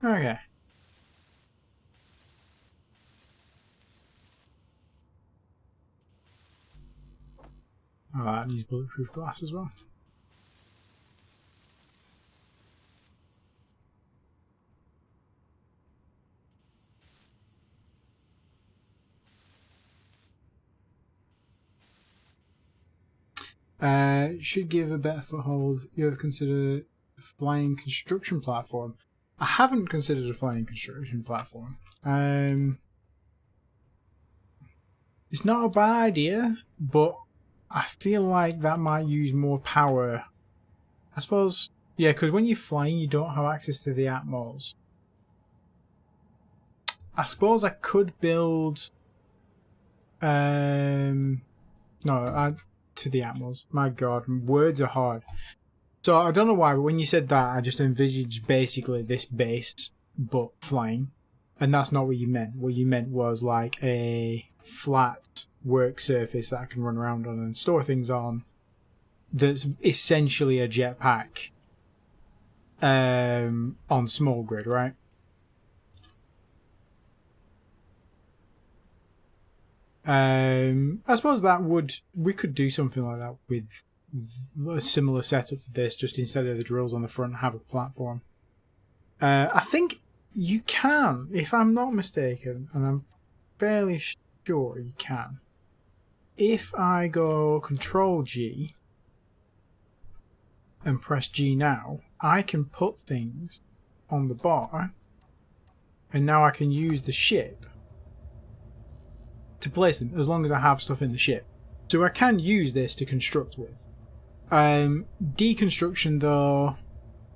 [SPEAKER 1] Okay. Oh, that needs bulletproof glass as well. Should give a better foothold. You ever consider a flying construction platform? I haven't considered a flying construction platform. It's not a bad idea, but I feel like that might use more power. I suppose, yeah, because when you're flying, you don't have access to the atmos. I suppose I could build. To the atmos. My god, words are hard. So I don't know why, but when you said that, I just envisaged basically this base, but flying. And that's not what you meant. What you meant was like a flat work surface that I can run around on and store things on. That's essentially a jetpack on small grid, right? I suppose we could do something like that with a similar setup to this, just instead of the drills on the front, have a platform. I think you can, if I'm not mistaken, and I'm fairly sure you can. If I go Control G and press G now, I can put things on the bar, and now I can use the ship to place them, as long as I have stuff in the ship. So I can use this to construct with. Deconstruction, though,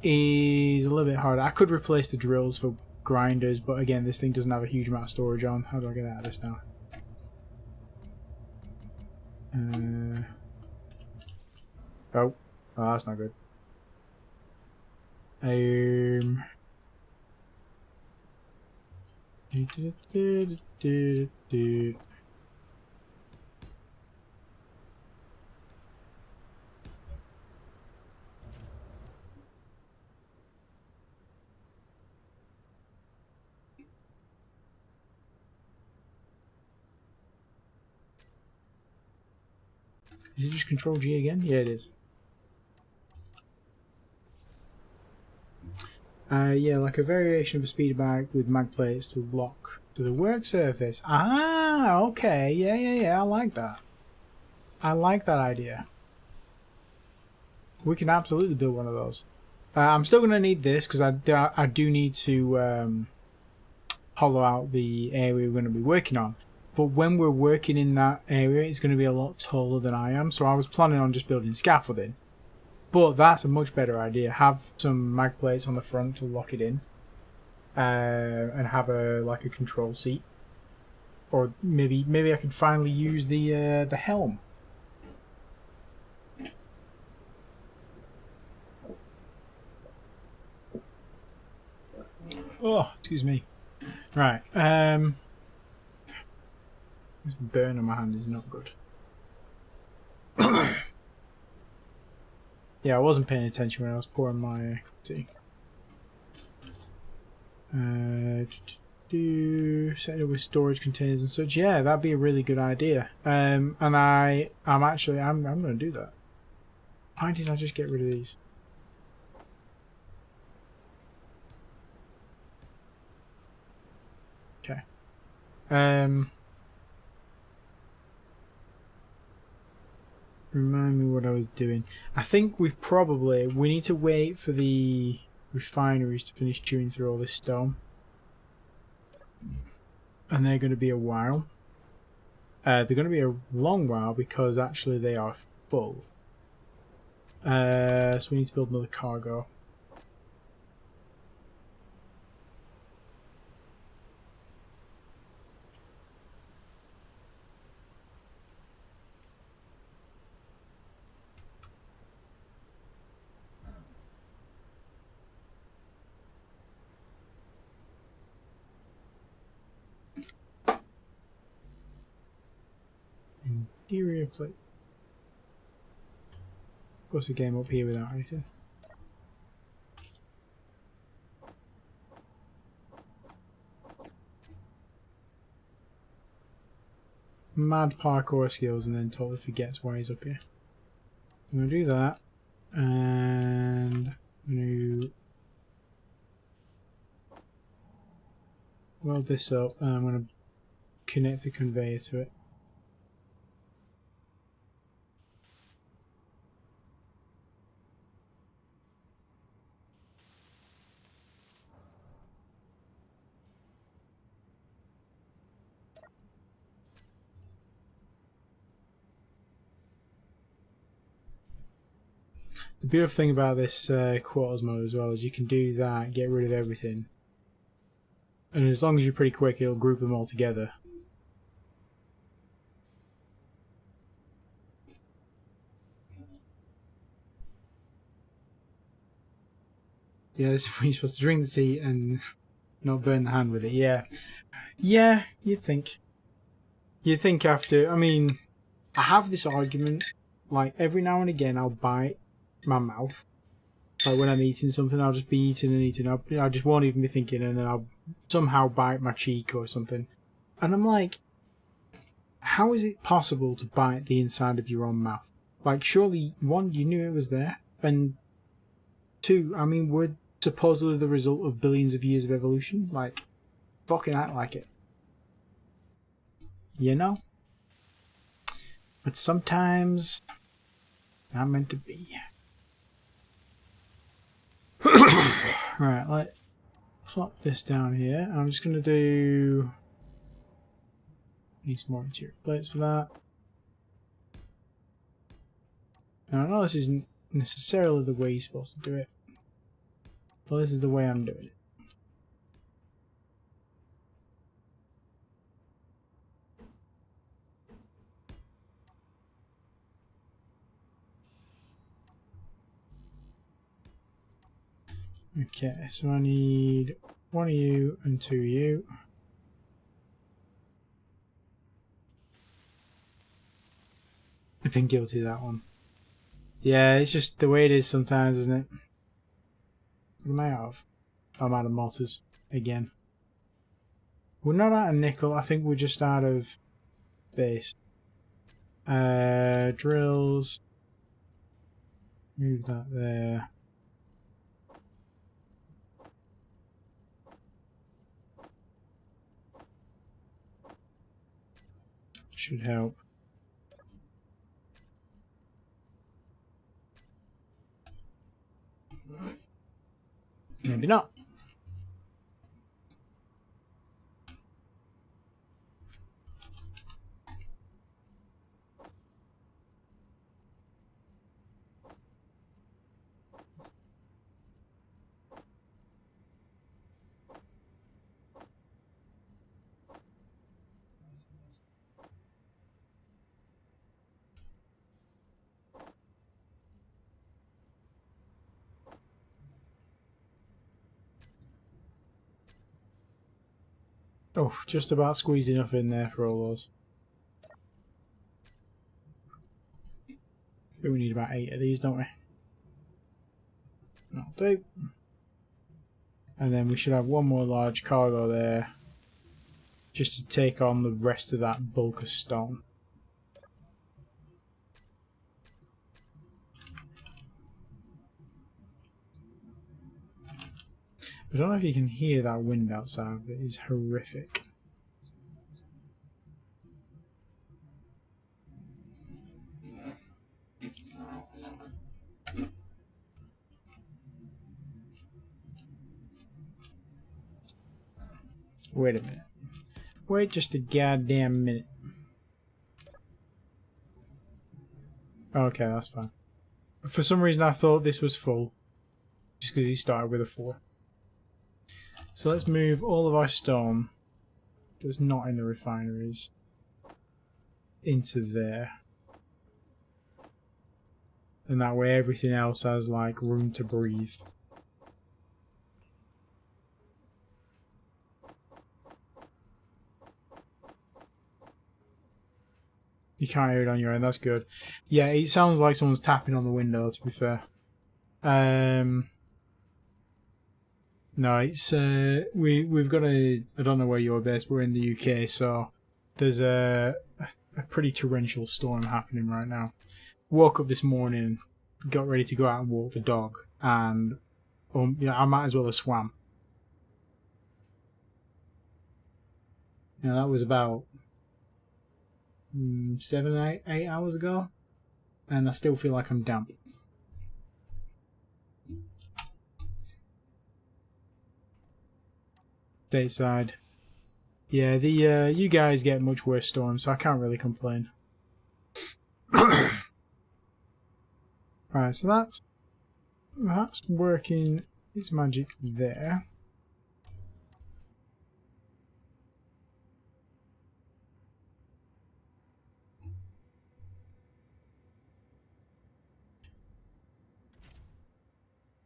[SPEAKER 1] is a little bit harder. I could replace the drills for grinders, but again, this thing doesn't have a huge amount of storage on. How do I get out of this now? Oh, that's not good. Is it just Control G again? Yeah, it is. Yeah, like a variation of a speeder bag with mag plates to lock to the work surface. Ah, okay. Yeah. I like that. I like that idea. We can absolutely build one of those. I'm still going to need this because I do need to hollow out the area we're going to be working on. But when we're working in that area, it's going to be a lot taller than I am. So I was planning on just building scaffolding. But that's a much better idea. Have some mag plates on the front to lock it in. And have like a control seat. Or maybe I can finally use the helm. Oh, excuse me. Right. This burn on my hand is not good. Yeah, I wasn't paying attention when I was pouring my tea. Set it up with storage containers and such. Yeah, that'd be a really good idea. And I'm going to do that. Why did I just get rid of these? Remind me what I was doing. I think we need to wait for the refineries to finish chewing through all this stone. And they're going to be a while. They're going to be a long while because actually they are full. So we need to build another cargo. Interior plate. Of course, the game up here without anything. Mad parkour skills and then totally forgets why he's up here. I'm going to do that. And I'm going to weld this up and I'm going to connect a conveyor to it. The beautiful thing about this quarters mode as well is you can do that, get rid of everything, and as long as you're pretty quick it'll group them all together. Yeah, this is when you're supposed to drink the tea and not burn the hand with it. Yeah, you'd think. You'd think after, I mean, I have this argument, like every now and again I'll bite my mouth. Like when I'm eating something, I'll just be eating and eating. I just won't even be thinking, and then I'll somehow bite my cheek or something. And I'm like, how is it possible to bite the inside of your own mouth? Like, surely, one, you knew it was there, and two, I mean, we're supposedly the result of billions of years of evolution. Like, fucking act like it. You know? But sometimes, not meant to be. Right, let's plop this down here. I'm just going to do... Need some more interior plates for that. Now, I know this isn't necessarily the way you're supposed to do it, but this is the way I'm doing it. Okay, so I need one of you and two of you. I've been guilty of that one. Yeah, it's just the way it is sometimes, isn't it? What am I out of? I'm out of mortars again. We're not out of nickel, I think we're just out of base. Drills. Move that there. Should help. Maybe not. Oh, just about squeezed enough in there for all those. We need about 8 of these, don't we? That'll do. And then we should have one more large cargo there, just to take on the rest of that bulk of stone. I don't know if you can hear that wind outside, but it is horrific. Wait a minute. Wait just a goddamn minute. Okay, that's fine. For some reason I thought this was full. Just because he started with a 4. So let's move all of our stone that's not in the refineries into there. And that way everything else has like room to breathe. You can't hear it on your end, that's good. Yeah, it sounds like someone's tapping on the window, to be fair. No, it's we've got I don't know where you're based, but we're in the UK, so there's a pretty torrential storm happening right now. Woke up this morning, got ready to go out and walk the dog, and I might as well have swam. That was about 7, 8 hours ago, and I still feel like I'm damp. Stateside. Yeah, the you guys get much worse storms, so I can't really complain. Right, so that's working its magic there.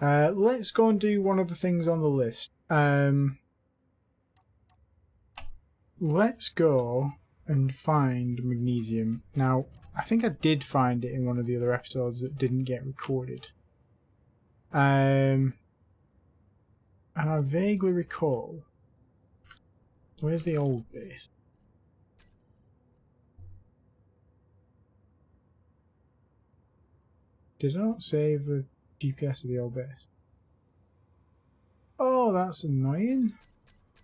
[SPEAKER 1] Let's go and do one of the things on the list. Let's go and find magnesium. Now, I think I did find it in one of the other episodes that didn't get recorded. And I vaguely recall... Where's the old base? Did I not save the GPS of the old base? Oh, that's annoying.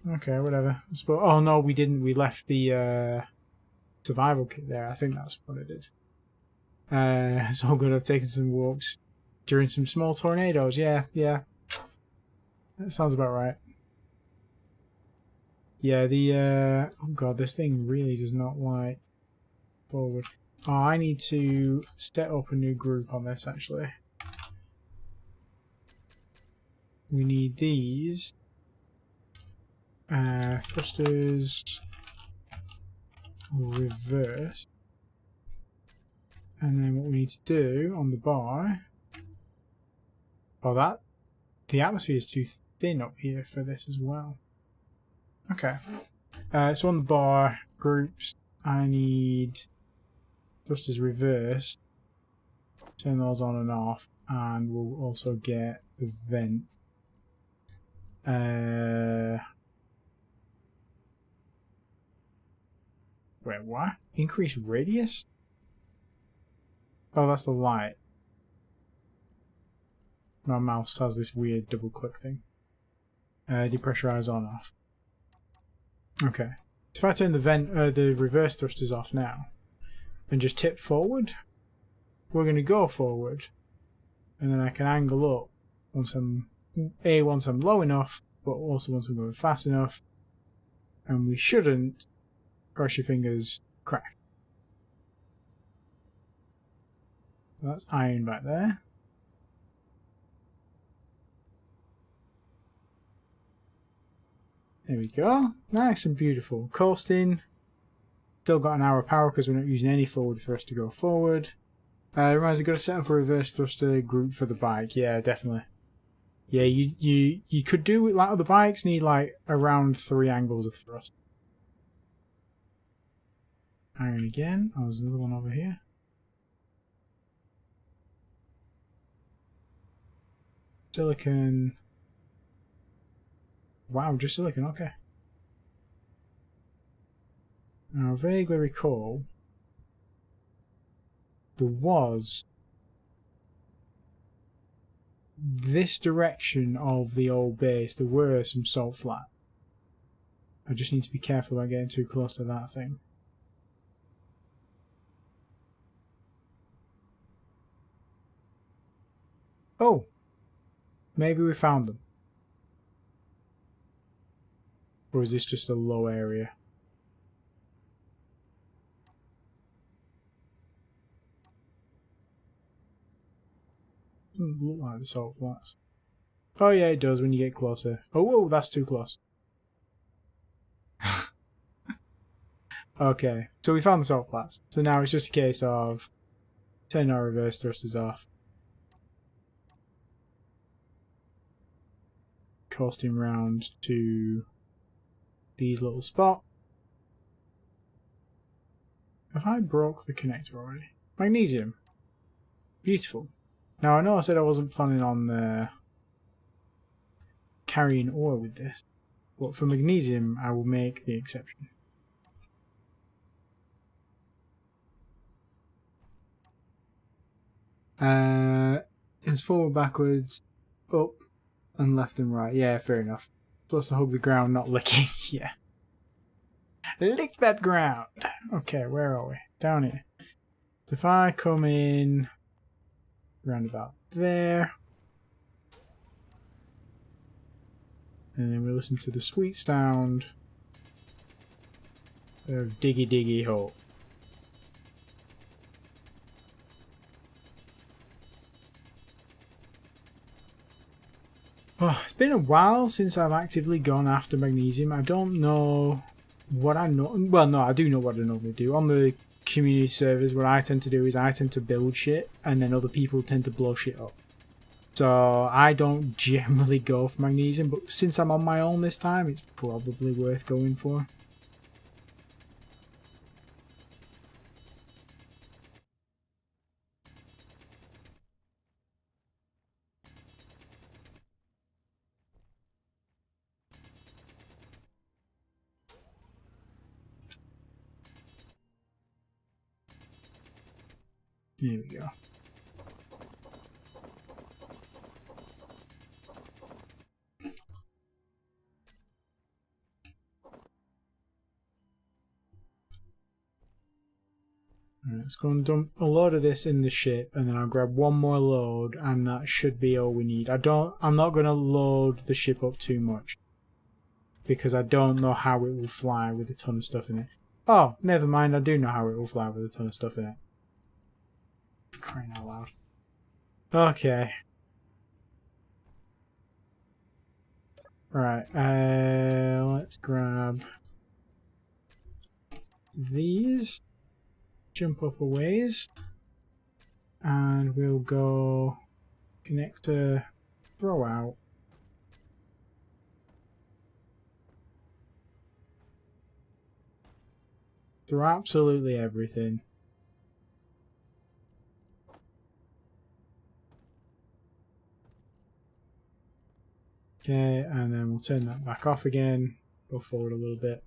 [SPEAKER 1] Okay, whatever. Oh no, we didn't. We left the survival kit there. I think that's what I did. It's all good. I've taken some walks during some small tornadoes. Yeah. That sounds about right. Yeah, oh god, this thing really does not like forward. Oh, I need to set up a new group on this, actually. We need these. Thrusters reverse, and then what we need to do on the bar. Oh, the atmosphere is too thin up here for this as well. Okay, so on the bar groups, I need thrusters reverse. Turn those on and off, and we'll also get the vent. Wait, what? Increase radius? Oh, that's the light. My mouse has this weird double click thing. Depressurize on off. Okay. So if I turn the reverse thrusters off now and just tip forward, we're going to go forward, and then I can angle up once I'm low enough, but also once I'm going fast enough, and we shouldn't, cross your fingers, crack. So that's iron back there. There we go. Nice and beautiful. Coasting. Still got an hour of power because we're not using any forward for us to go forward. Reminds me, got to set up a reverse thruster group for the bike. Yeah, definitely. Yeah, you could do it like other bikes need like around 3 angles of thrust. Iron again. Oh, there's another one over here. Silicon. Wow, just silicon, okay. Now, I vaguely recall there was this direction of the old base, there were some salt flat. I just need to be careful about getting too close to that thing. Oh! Maybe we found them. Or is this just a low area? Doesn't look like the salt flats. Oh yeah, it does when you get closer. Oh, whoa, that's too close. Okay, so we found the salt flats. So now it's just a case of turning our reverse thrusters off. Coasting round to these little spots. Have I broke the connector already? Magnesium. Beautiful. Now I know I said I wasn't planning on carrying ore with this, but for magnesium I will make the exception. It's forward, backwards, up, and left and right. Yeah, fair enough. Supposed to hug the ground, not licking. Yeah. Lick that ground! Okay, where are we? Down here. So if I come in round about there, and then we listen to the sweet sound of diggy diggy hole. Oh, it's been a while since I've actively gone after magnesium. I don't know what I know. Well, no, I do know what I normally do. On the community servers, what I tend to do is I tend to build shit, and then other people tend to blow shit up. So I don't generally go for magnesium, but since I'm on my own this time, it's probably worth going for. Here we go. Right, let's go and dump a load of this in the ship, and then I'll grab one more load, and that should be all we need. I'm not going to load the ship up too much, because I don't know how it will fly with a ton of stuff in it. Oh, never mind, I do know how it will fly with a ton of stuff in it. Crying out loud. Okay. Right, let's grab these, jump up a ways, and we'll go connector, throw out. Through absolutely everything. Okay, and then we'll turn that back off again, go forward a little bit.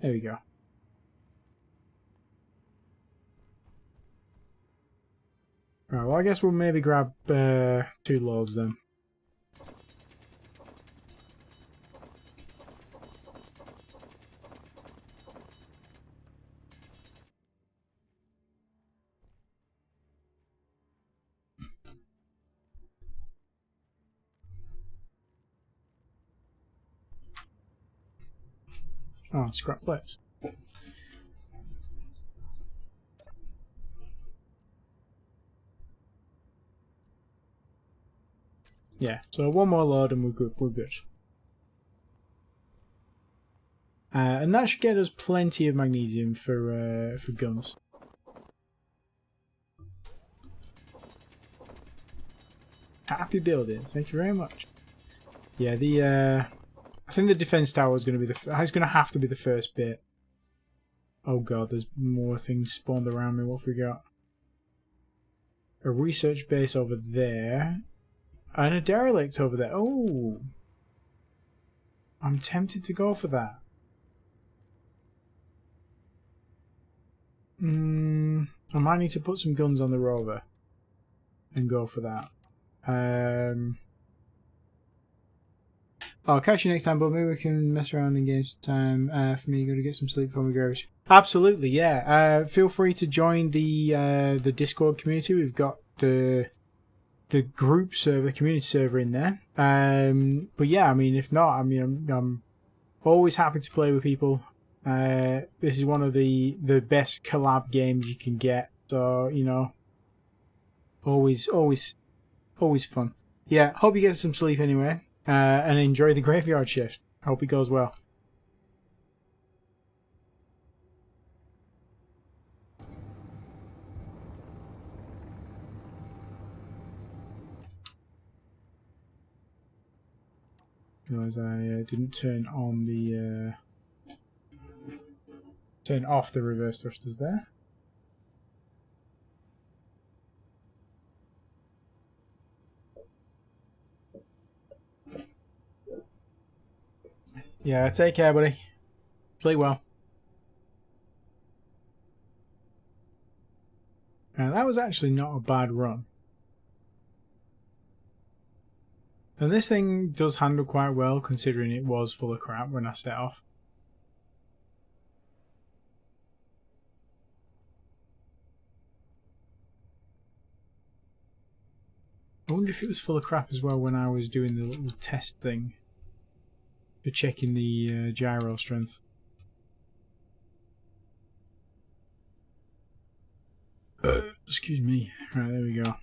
[SPEAKER 1] There we go. Right, well I guess we'll maybe grab 2 loads then. Oh, scrap plates. Yeah, so one more load and we're good. And that should get us plenty of magnesium for guns. Happy building, thank you very much. Yeah, I think the defense tower is going to be it's going to have to be the first bit. Oh god, there's more things spawned around me. What have we got? A research base over there. And a derelict over there. Oh! I'm tempted to go for that. I might need to put some guns on the rover and go for that. I'll catch you next time, but maybe we can mess around in games time. For me, go to get some sleep before we go. Absolutely, yeah. Feel free to join the Discord community. We've got the group server, community server in there. But yeah, I mean, if not, I mean, I'm always happy to play with people. This is one of the best collab games you can get. So you know, always fun. Yeah, hope you get some sleep anyway. And enjoy the graveyard shift. Hope it goes well. Realize I didn't turn on the turn off the reverse thrusters there. Yeah, take care, buddy. Sleep well. That was actually not a bad run. And this thing does handle quite well, considering it was full of crap when I set off. I wonder if it was full of crap as well when I was doing the little test thing for checking the gyro strength. Excuse me. Right, there we go.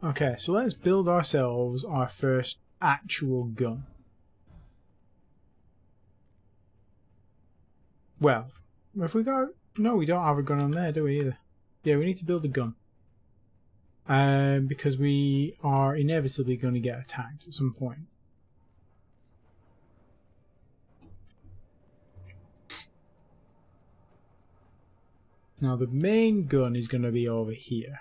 [SPEAKER 1] Okay, so let's build ourselves our first actual gun. Well, if we go... No, we don't have a gun on there, do we, either? Yeah, we need to build a gun. Because we are inevitably going to get attacked at some point. Now, the main gun is going to be over here.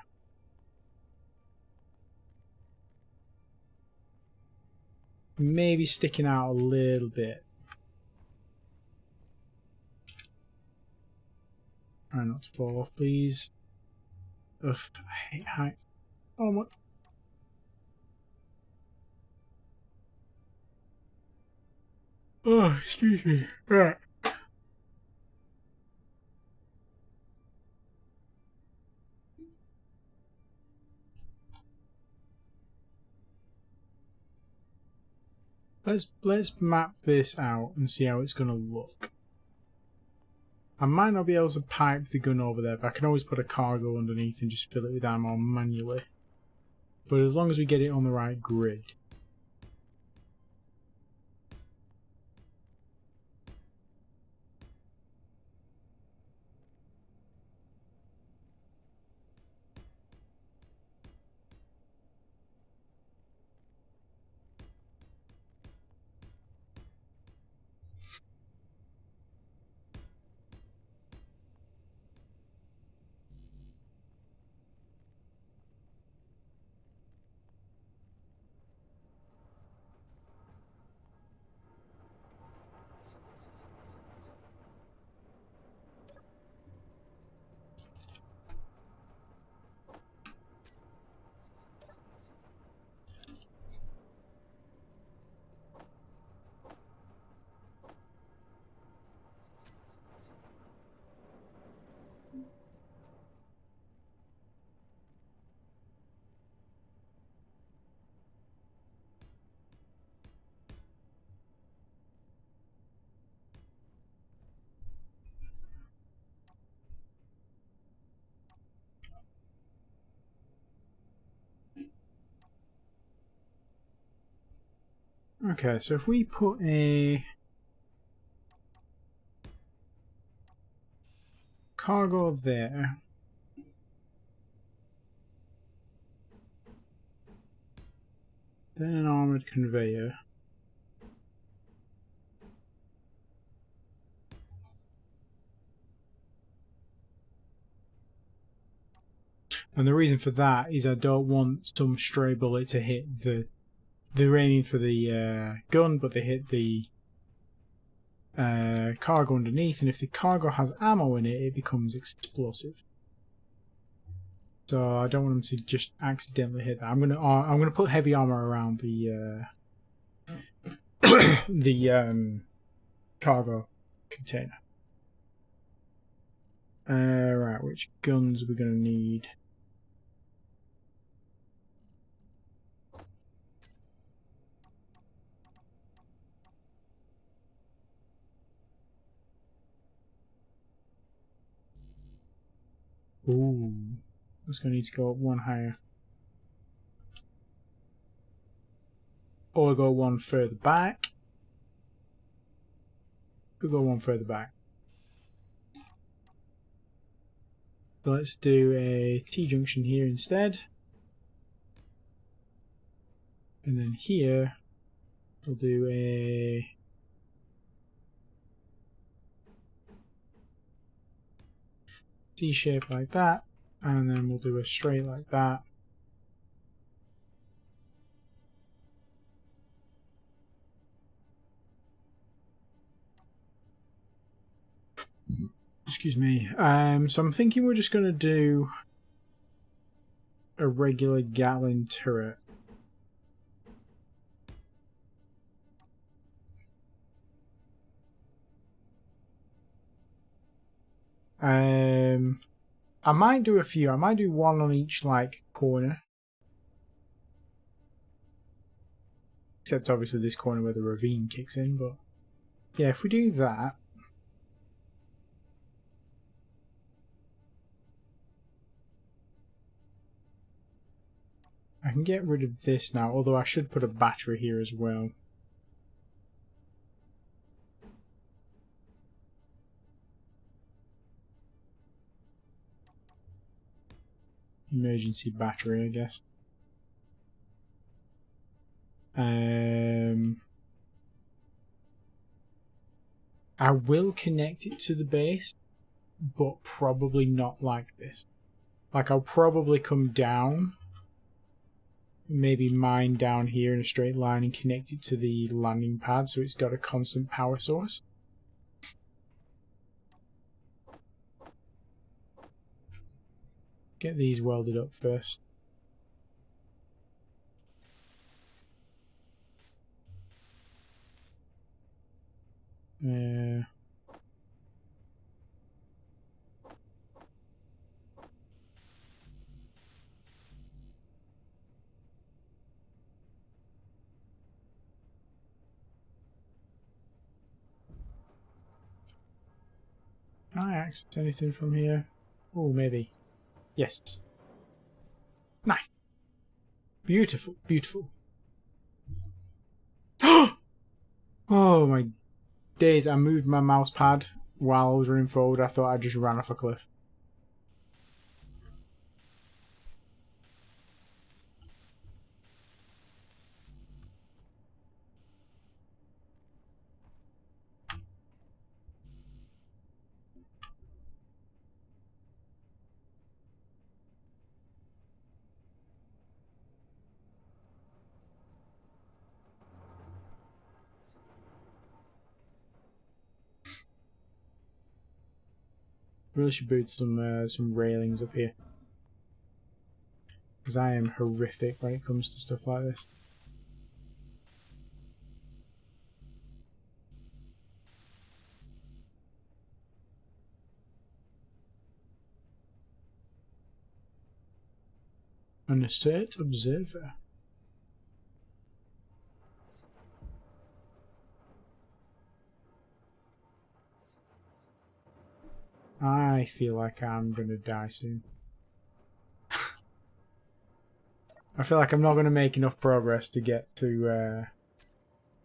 [SPEAKER 1] Maybe sticking out a little bit. Try not to fall off, please. Ugh, I hate height. Oh my. Oh, excuse me. Right. Let's map this out and see how it's going to look. I might not be able to pipe the gun over there, but I can always put a cargo underneath and just fill it with ammo manually. But as long as we get it on the right grid. Okay, so if we put a cargo there, then an armoured conveyor, and the reason for that is I don't want some stray bullet to hit the they're aiming for the gun, but they hit the cargo underneath, and if the cargo has ammo in it, it becomes explosive. So I don't want them to just accidentally hit that. I'm gonna put heavy armor around the the cargo container. Right, which guns are we gonna need? Ooh, that's gonna need to go up one higher. Or go one further back. We'll go one further back. So let's do a T-junction here instead. And then here, we'll do a C-shape like that. And then we'll do a straight like that. Excuse me. So I'm thinking we're just going to do a regular Gatling turret. I might do a few. I might do one on each like corner. Except obviously this corner where the ravine kicks in, but yeah, if we do that. I can get rid of this now, although I should put a battery here as well. Emergency battery, I guess. I will connect it to the base, but probably not like this. Like, I'll probably come down, maybe mine down here in a straight line and connect it to the landing pad so it's got a constant power source. Get these welded up first. Can I access anything from here? Oh, maybe. Yes. Nice. Beautiful, beautiful. Oh my days, I moved my mouse pad while I was running forward. I thought I just ran off a cliff. Really should boot some railings up here, because I am horrific when it comes to stuff like this. An assert observer. I feel like I'm gonna die soon. I feel like I'm not gonna make enough progress to get to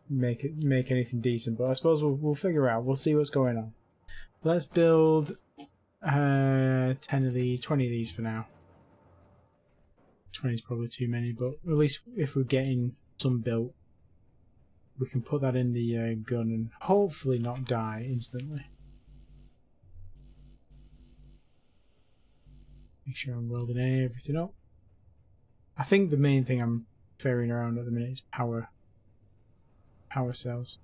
[SPEAKER 1] make anything decent, but I suppose we'll figure out. We'll see what's going on. Let's build 10 of these, 20 of these for now. 20 is probably too many, but at least if we're getting some built, we can put that in the gun and hopefully not die instantly. Make sure I'm welding everything up. I think the main thing I'm ferrying around at the minute is power cells.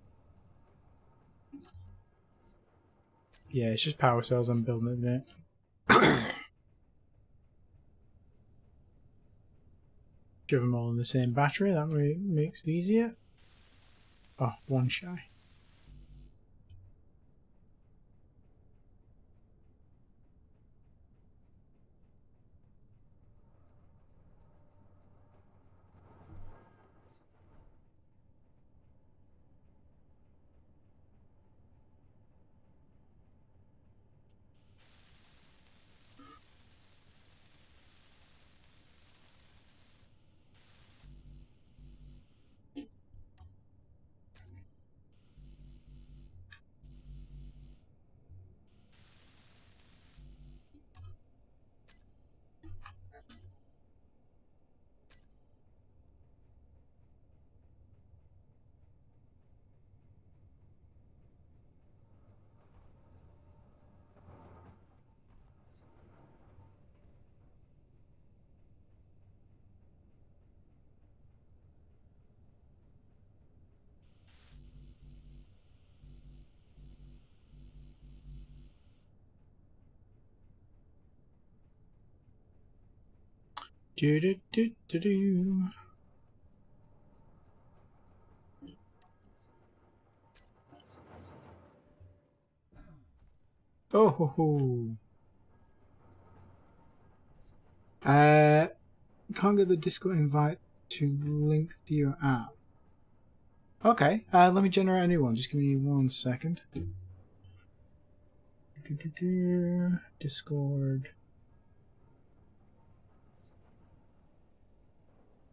[SPEAKER 1] Yeah, it's just power cells I'm building at the minute. Shove them all in the same battery, that way it makes it easier. Oh, one shy. Do do do do do. Oh ho ho. Can't get the Discord invite to link to your app. Okay, let me generate a new one. Just give me 1 second. Discord.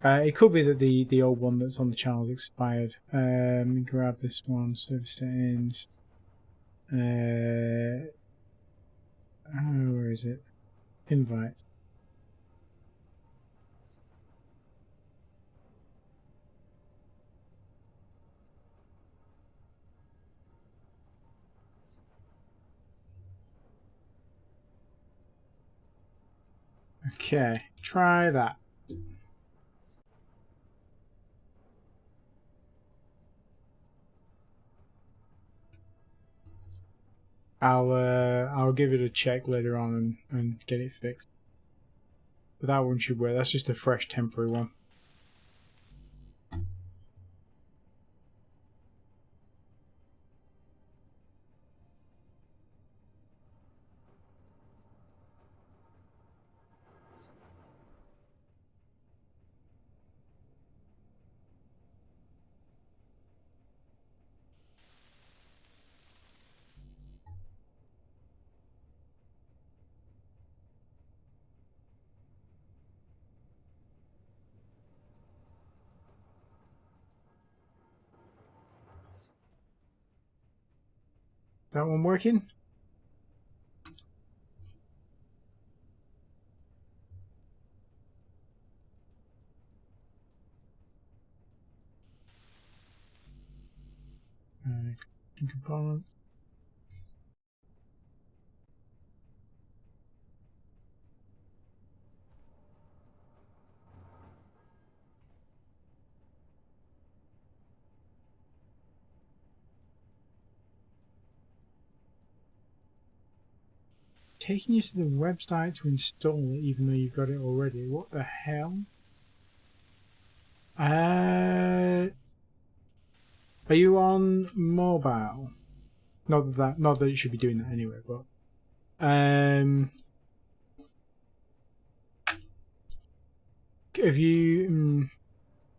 [SPEAKER 1] It could be that the old one that's on the channel has expired. Let me grab this one. Service settings. Where is it? Invite. Okay, try that. I'll give it a check later on and get it fixed. But that one should work. That's just a fresh temporary one. That one working? Component. Taking you to the website to install it even though you've got it already. What the hell? Are you on mobile? Not that you should be doing that anyway, but if you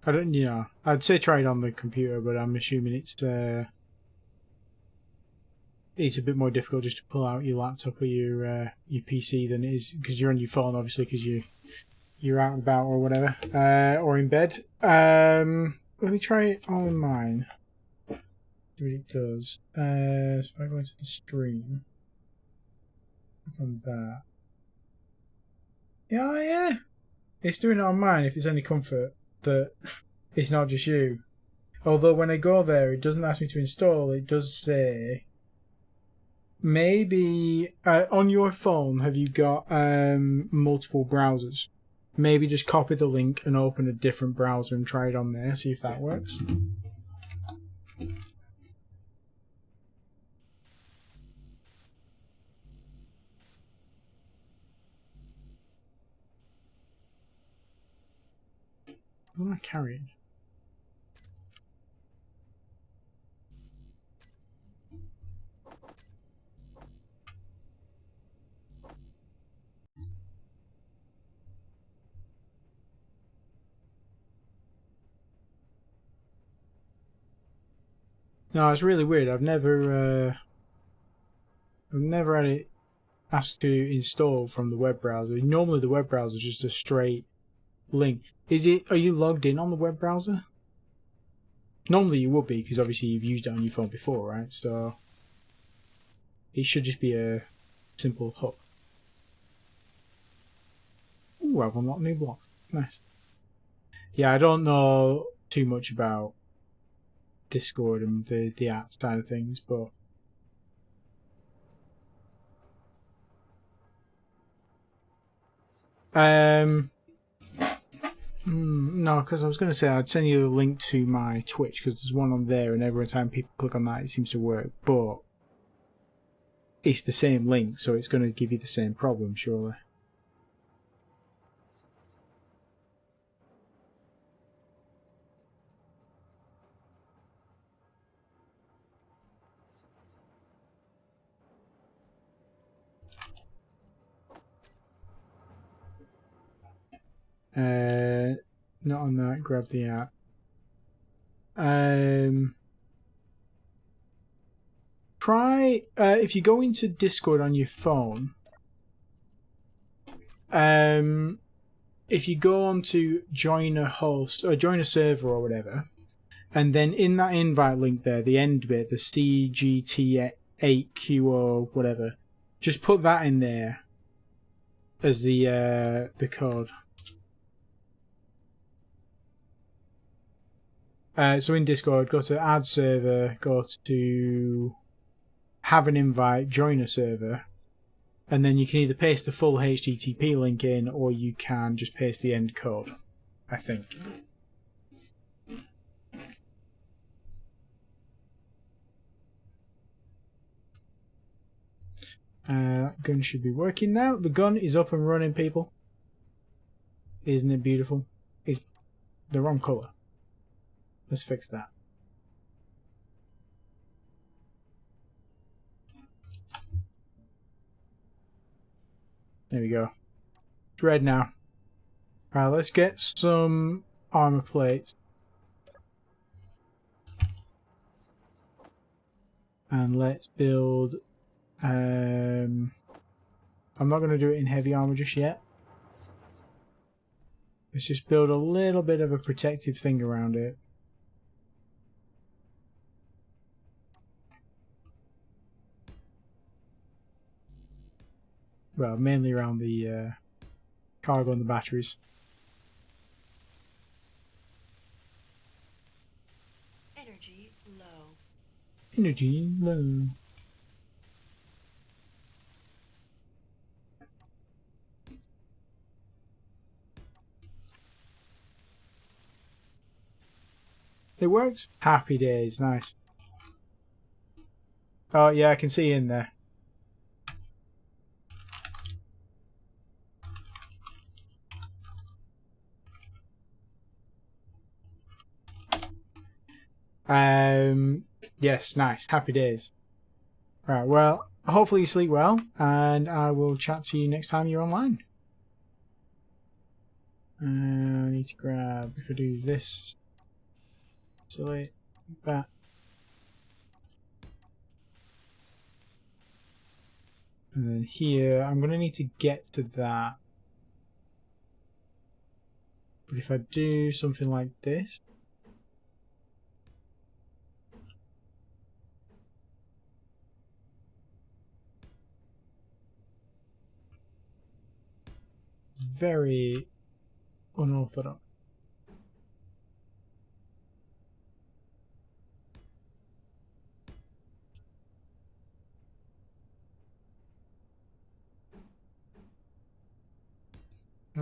[SPEAKER 1] I don't, I'd say try it on the computer, but I'm assuming it's a bit more difficult just to pull out your laptop or your PC than it is because you're on your phone, obviously, because you're out and about or whatever, or in bed. Let me try it on mine. See what it does. So if I go into the stream, click on that. Yeah, it's doing it on mine. If it's any comfort that it's not just you. Although when I go there, it doesn't ask me to install. It does say. Maybe on your phone, have you got multiple browsers maybe just copy the link and open a different browser and try it on there, see if that works. What am I carrying? No, it's really weird. I've never had it asked to install from the web browser. Normally the web browser is just a straight link. Are you logged in on the web browser? Normally you would be, because obviously you've used it on your phone before, right? So it should just be a simple hook. Ooh, I've unlocked a new block. Nice. Yeah, I don't know too much about Discord and the app side of things, but no, because I was going to say I'd send you a link to my Twitch, because there's one on there, and every time people click on that, it seems to work. But it's the same link, so it's going to give you the same problem, surely. Not on that. Grab the app. Try if you go into Discord on your phone. If you go on to join a host or join a server or whatever, and then in that invite link there, the end bit, the CGT8QO whatever, just put that in there as the code. So in Discord, go to add server, go to have an invite, join a server, and then you can either paste the full HTTP link in, or you can just paste the end code, I think. Gun should be working now. The gun is up and running, people. Isn't it beautiful? It's the wrong colour. Let's fix that. There we go. It's red now. Alright, let's get some armor plates. And let's build... I'm not going to do it in heavy armor just yet. Let's just build a little bit of a protective thing around it. Well, mainly around the cargo and the batteries.
[SPEAKER 2] Energy low.
[SPEAKER 1] Energy low. It works? Happy days, nice. Oh yeah, I can see in there. Yes, nice. Happy days. Right, well, hopefully you sleep well, and I will chat to you next time you're online. I need to grab, if I do this, select that. And then here, I'm going to need to get to that. But if I do something like this, very unorthodox. I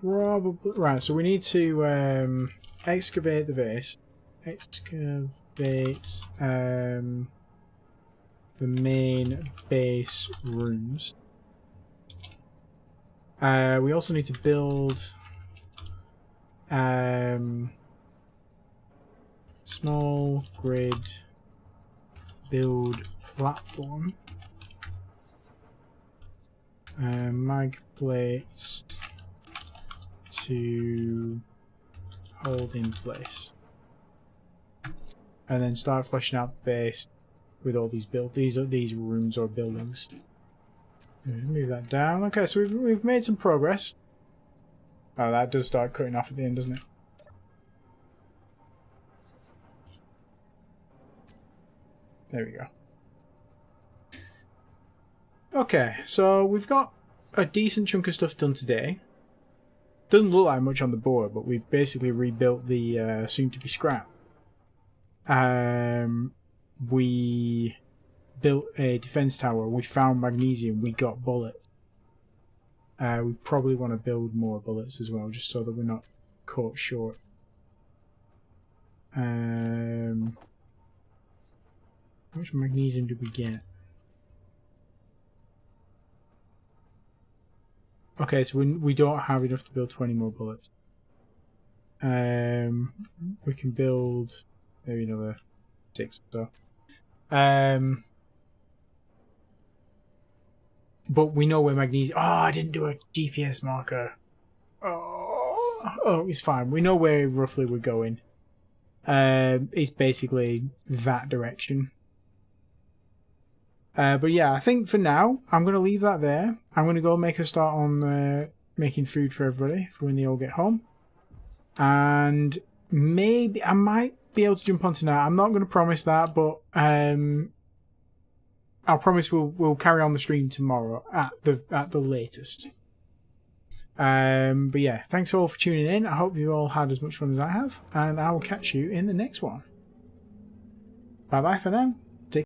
[SPEAKER 1] probably... Right, so we need to excavate the base. Excavate the main base rooms. We also need to build small grid build platform. Mag plates to hold in place, and then start fleshing out the base with all these these rooms or buildings. Move that down. Okay, so we've made some progress. Oh, that does start cutting off at the end, doesn't it? There we go. Okay, so we've got a decent chunk of stuff done today. Doesn't look like much on the board, but we've basically rebuilt the soon-to-be scrap. We built a defense tower. We found magnesium. We got bullets. We probably want to build more bullets as well, just so that we're not caught short. How much magnesium did we get? Okay, so we don't have enough to build 20 more bullets. We can build maybe another 6 or so. But we know where magnesium... Oh, I didn't do a GPS marker. Oh, it's fine. We know where roughly we're going. It's basically that direction. But yeah, I think for now, I'm going to leave that there. I'm going to go make a start on making food for everybody for when they all get home. And maybe I might be able to jump on tonight. I'm not going to promise that, but I'll promise we'll carry on the stream tomorrow at the latest. But yeah, thanks all for tuning in. I hope you all had as much fun as I have, and I will catch you in the next one. Bye bye for now.